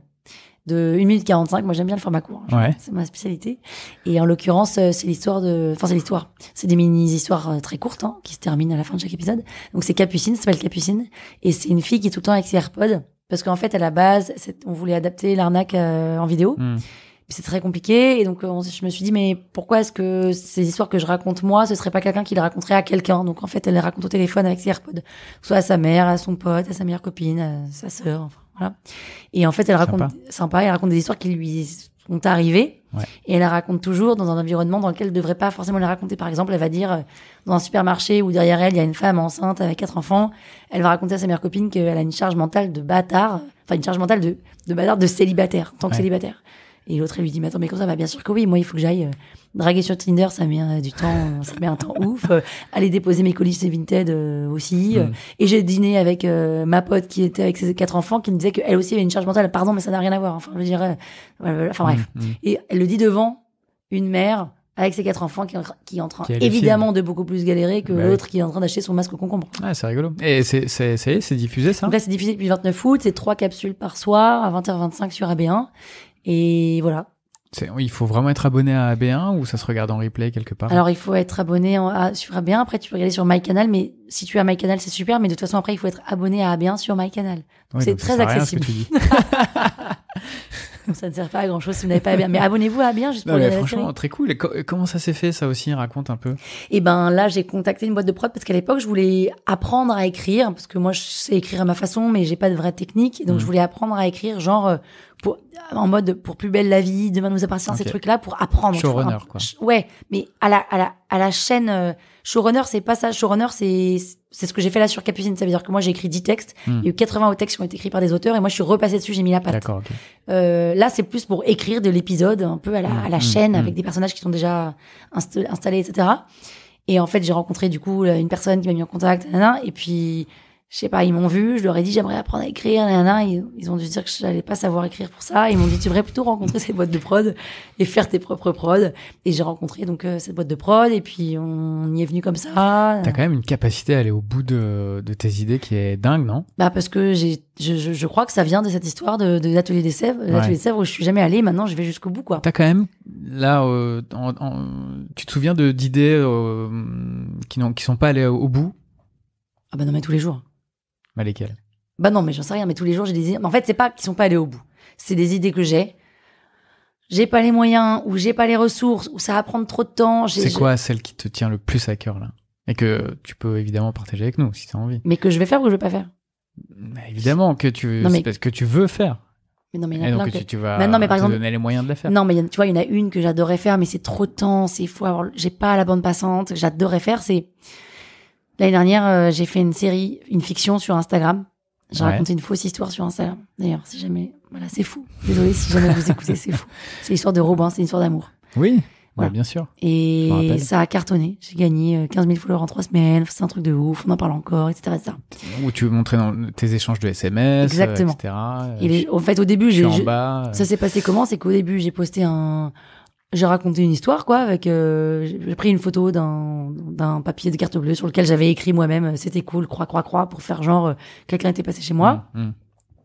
de 1 minute 45. Moi, j'aime bien le format court. Ouais. C'est ma spécialité. Et en l'occurrence, c'est des mini-histoires très courtes, hein, qui se terminent à la fin de chaque épisode. Donc, c'est Capucine, ça s'appelle Capucine. Et c'est une fille qui est tout le temps avec ses AirPods. Parce qu'en fait, à la base, on voulait adapter l'arnaque en vidéo. Puis c'est très compliqué. Et donc, je me suis dit, mais pourquoi est-ce que ces histoires que je raconte moi, ce serait pas quelqu'un qui les raconterait à quelqu'un? Donc, en fait, elle les raconte au téléphone avec ses AirPods. Soit à sa mère, à son pote, à sa meilleure copine, à sa sœur, enfin, voilà. Et en fait, elle raconte des histoires qui lui sont arrivées. Ouais. Et elle la raconte toujours dans un environnement dans lequel elle devrait pas forcément les raconter. Par exemple, elle va dire, dans un supermarché où derrière elle, il y a une femme enceinte avec 4 enfants. Elle va raconter à sa meilleure copine qu'elle a une charge mentale de bâtard. Enfin, une charge mentale de bâtard, de célibataire, en tant que célibataire. Et l'autre, elle lui dit, mais attends, mais comme ça, bah, bien sûr que oui. Moi, il faut que j'aille draguer sur Tinder. Ça met du temps, ça met un temps ouf. Aller déposer mes colis chez Vinted aussi. Et j'ai dîné avec ma pote qui était avec ses 4 enfants, qui me disait qu'elle aussi avait une charge mentale. Pardon, mais ça n'a rien à voir. Enfin, je dirais, enfin bref. Et elle le dit devant une mère avec ses 4 enfants qui est en train, évidemment, de beaucoup plus galérer que l'autre qui est en train d'acheter son masque au concombre. Ah, c'est rigolo. Et c'est diffusé, ça? Donc là, c'est diffusé depuis le 29 août. C'est 3 capsules par soir à 20h25 sur AB1. Et voilà. Il faut vraiment être abonné à AB1 ou ça se regarde en replay quelque part? Alors, il faut être abonné sur AB1. Après, tu peux regarder sur MyCanal, mais si tu as MyCanal, c'est super. Mais de toute façon, après, il faut être abonné à AB1 sur MyCanal. Oui, c'est très accessible. Rien, ce que tu dis. Ça ne sert pas à grand chose si vous n'avez pas AB1. Mais abonnez-vous à AB1 juste pour regarder la série. Franchement, très cool. Et comment ça s'est fait, ça aussi? Raconte un peu. Et ben, là, j'ai contacté une boîte de prod parce qu'à l'époque, je voulais apprendre à écrire parce que moi, je sais écrire à ma façon, mais j'ai pas de vraie technique. Et donc, je voulais apprendre à écrire genre, en mode pour Plus belle la vie, Demain nous appartient, ces trucs-là pour apprendre. Showrunner, quoi. Ouais. Mais à la chaîne, showrunner, c'est pas ça. Showrunner, c'est ce que j'ai fait là sur Capucine. Ça veut dire que moi, j'ai écrit 10 textes. Il y a eu 80 textes qui ont été écrits par des auteurs et moi, je suis repassée dessus, j'ai mis la patte. D'accord, ok. Là, c'est plus pour écrire de l'épisode un peu à la chaîne avec des personnages qui sont déjà installés, etc. Et en fait, j'ai rencontré du coup une personne qui m'a mis en contact, et puis je sais pas, ils m'ont vu, je leur ai dit j'aimerais apprendre à écrire, ils ont dû dire que j'allais pas savoir écrire pour ça, ils m'ont dit tu devrais plutôt rencontrer cette boîte de prod et faire tes propres prods. Et j'ai rencontré donc cette boîte de prod et puis on y est venu comme ça. T'as quand même une capacité à aller au bout de tes idées qui est dingue, non? Bah parce que je crois que ça vient de cette histoire de l'atelier des Sèvres, l'atelier des Sèvres où je suis jamais allée, maintenant je vais jusqu'au bout quoi. T'as quand même là tu te souviens d'idées qui sont pas allées au bout? Ah bah non mais tous les jours. Bah lesquelles? Bah non mais j'en sais rien, mais tous les jours j'ai des idées. En fait c'est pas qu'ils sont pas allés au bout, c'est des idées que j'ai pas les moyens ou j'ai pas les ressources ou ça va prendre trop de temps. C'est quoi celle qui te tient le plus à cœur là et que tu peux évidemment partager avec nous si t'as envie? Mais que je vais faire ou que je vais pas faire? Bah, évidemment que c'est parce que tu veux faire. Mais non mais il y en a plein que tu vas par exemple, donner les moyens de la faire. Non mais tu vois il y en a une que j'adorais faire mais c'est trop de temps, j'ai pas la bande passante, j'adorais faire, c'est l'année dernière j'ai fait une fiction sur Instagram. J'ai raconté une fausse histoire sur Instagram. D'ailleurs, si jamais, voilà, c'est fou. Désolée si jamais vous écoutez, c'est fou. C'est l'histoire de Robin, c'est une histoire d'amour. Oui, voilà. Ouais, bien sûr. Et ça a cartonné. J'ai gagné 15 000 followers en 3 semaines. C'est un truc de ouf. On en parle encore, etc., etc. Où tu montrais dans tes échanges de SMS, exactement. etc. En fait, au début, ça s'est passé comment? C'est qu'au début, j'ai raconté une histoire, quoi, avec, j'ai pris une photo d'un papier de carte bleue sur lequel j'avais écrit moi-même, c'était cool, croix, pour faire genre, quelqu'un était passé chez moi.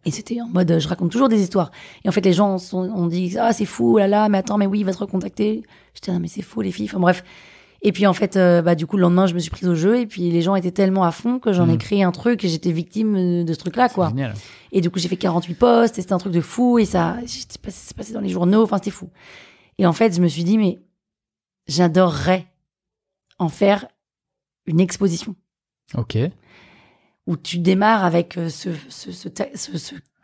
Et c'était en mode, je raconte toujours des histoires. Et en fait, les gens ont dit, ah, c'est fou, là là, mais attends, mais oui, il va te recontacter. J'étais, non, mais c'est fou, les filles. Enfin, bref. Et puis, en fait, du coup, le lendemain, je me suis prise au jeu, et puis les gens étaient tellement à fond que j'en ai créé un truc, et j'étais victime de ce truc-là, quoi. Génial. Et du coup, j'ai fait 48 posts, et c'était un truc de fou, et c'est passé dans les journaux, enfin, c'était fou. Et en fait, je me suis dit, mais j'adorerais en faire une exposition. Ok. Où tu démarres avec ce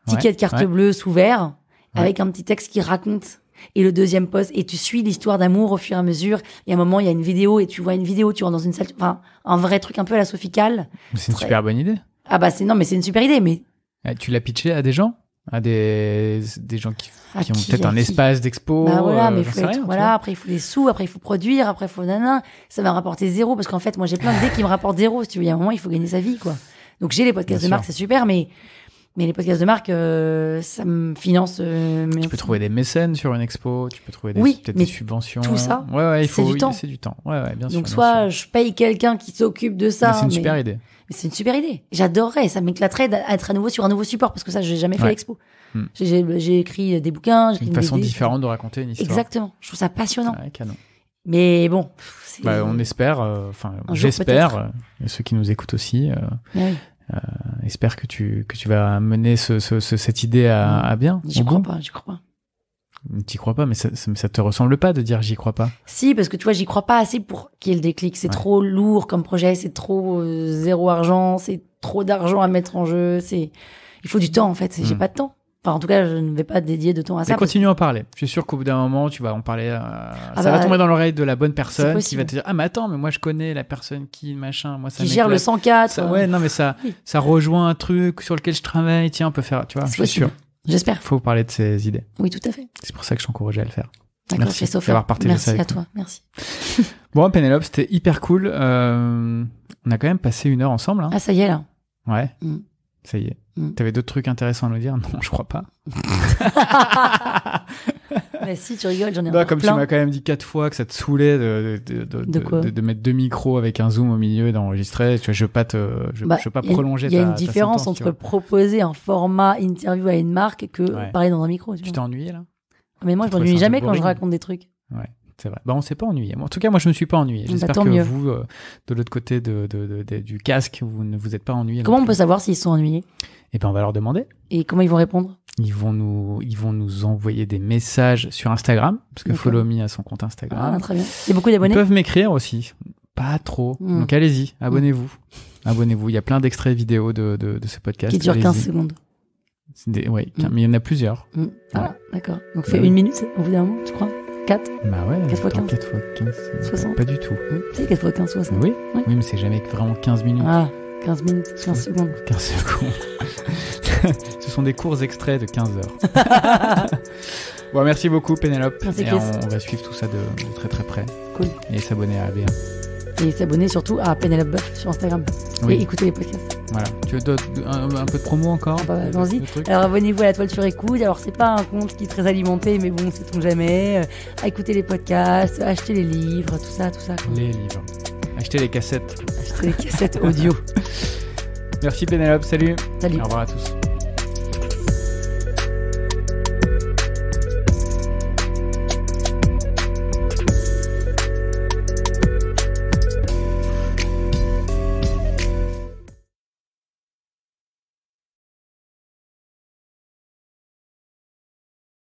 ticket de carte bleue sous verre, avec un petit texte qui raconte, et le deuxième post, et tu suis l'histoire d'amour au fur et à mesure. Et à un moment, il y a une vidéo, et tu vois une vidéo, tu rentres dans une salle, enfin, un vrai truc un peu à la Sophie Calle. C'est une super bonne idée. Ah bah mais c'est une super idée, mais. Tu l'as pitché à des gens? À des gens qui ont peut-être un espace d'expo. Bah voilà, mais après il faut des sous, après il faut produire, après il faut ça va rapporter 0 parce qu'en fait moi j'ai plein d'idées qui me rapportent 0, si tu veux, il y a un moment il faut gagner sa vie quoi. Donc j'ai les podcasts de marque, c'est super, mais Mais les podcasts de marque, ça me finance. Tu peux trouver des mécènes sur une expo, tu peux trouver peut-être des subventions. Tout ça, c'est du temps. C'est du temps. Ouais, bien sûr. Donc soit je paye quelqu'un qui s'occupe de ça. C'est une super idée. Mais c'est une super idée. J'adorerais, ça m'éclaterait d'être à nouveau sur un nouveau support parce que ça, j'ai jamais fait l'expo. J'ai écrit des bouquins. Une façon différente de raconter une histoire. Exactement. Je trouve ça passionnant. Ouais, canon. Mais bon. On espère, j'espère, ceux qui nous écoutent aussi, espère que tu vas mener cette idée à bien. J'y crois pas. T'y crois pas, mais ça te ressemble pas de dire j'y crois pas. Si, parce que tu vois, j'y crois pas assez pour qu'il y ait le déclic. C'est trop lourd comme projet, c'est trop zéro argent, c'est trop d'argent à mettre en jeu. Il faut du temps en fait. J'ai pas de temps. Enfin, en tout cas, je ne vais pas dédier de temps à ça. Mais continue à en parler. Je suis sûr qu'au bout d'un moment, tu vas en parler. Ça va tomber dans l'oreille de la bonne personne qui va te dire mais attends, mais moi je connais la personne qui machin. Moi ça. Qui gère le 104. Ça rejoint un truc sur lequel je travaille. Tiens, on peut faire. Tu vois, je suis sûr. J'espère. Faut parler de ces idées. Oui, tout à fait. C'est pour ça que je t'encourageais à le faire. D'accord, merci d'avoir partagé ça avec toi. moi. Merci. Bon, Pénélope, c'était hyper cool. On a quand même passé 1 heure ensemble. Hein. Ah, ça y est là. Ouais. Ça y est. T'avais d'autres trucs intéressants à nous dire? Non, je crois pas. Mais si, tu rigoles, j'en ai encore comme plein. tu m'as quand même dit 4 fois que ça te saoulait de mettre 2 micros avec un zoom au milieu et d'enregistrer. Tu vois, je veux pas prolonger ta Il y a une différence sentence, entre proposer un format interview à une marque que parler dans un micro. Tu t'es ennuyé là? Mais moi, je m'ennuie jamais quand je raconte des trucs. Ouais. C'est vrai. On s'est pas ennuyé. En tout cas, moi, je me suis pas ennuyé. J'espère que mieux. Vous, de l'autre côté du casque, vous ne vous êtes pas ennuyé. Comment on peut savoir s'ils sont ennuyés? On va leur demander. Et comment ils vont répondre? Ils vont nous envoyer des messages sur Instagram, parce que Follow Me a son compte Instagram. Ah, très bien. Il y a beaucoup d'abonnés? Ils peuvent m'écrire aussi. Pas trop. Donc allez-y, abonnez-vous. Abonnez-vous. Il y a plein d'extraits vidéo de ce podcast. Qui durent 15 secondes. Oui, mais il y en a plusieurs. Ah, d'accord. Donc fait 1 minute au bout d'un moment, tu crois? 4? Bah ouais. 4 x 15. 4 x 15. 60. Pas du tout. C'est 4 x 15, 60. Oui, mais c'est jamais vraiment 15 minutes. Ah, 15 minutes, 15 secondes. 15 secondes. Ce sont des courts extraits de 15 heures. Bon, merci beaucoup, Pénélope. Merci, et on va suivre tout ça de très très près. Cool. Et s'abonner à ABA. Et s'abonner surtout à Pénélope Boeuf sur Instagram. Oui. Et écouter les podcasts. Voilà. Tu veux un peu de promo encore? Allons-y. Alors abonnez-vous à La Toile sur Écoute. Alors c'est pas un compte qui est très alimenté, mais bon, sait-on jamais. Écoutez les podcasts, achetez les livres, tout ça. Quoi. Les livres. Achetez les cassettes. Achetez les cassettes audio. Merci Pénélope, salut. Salut. Au revoir à tous.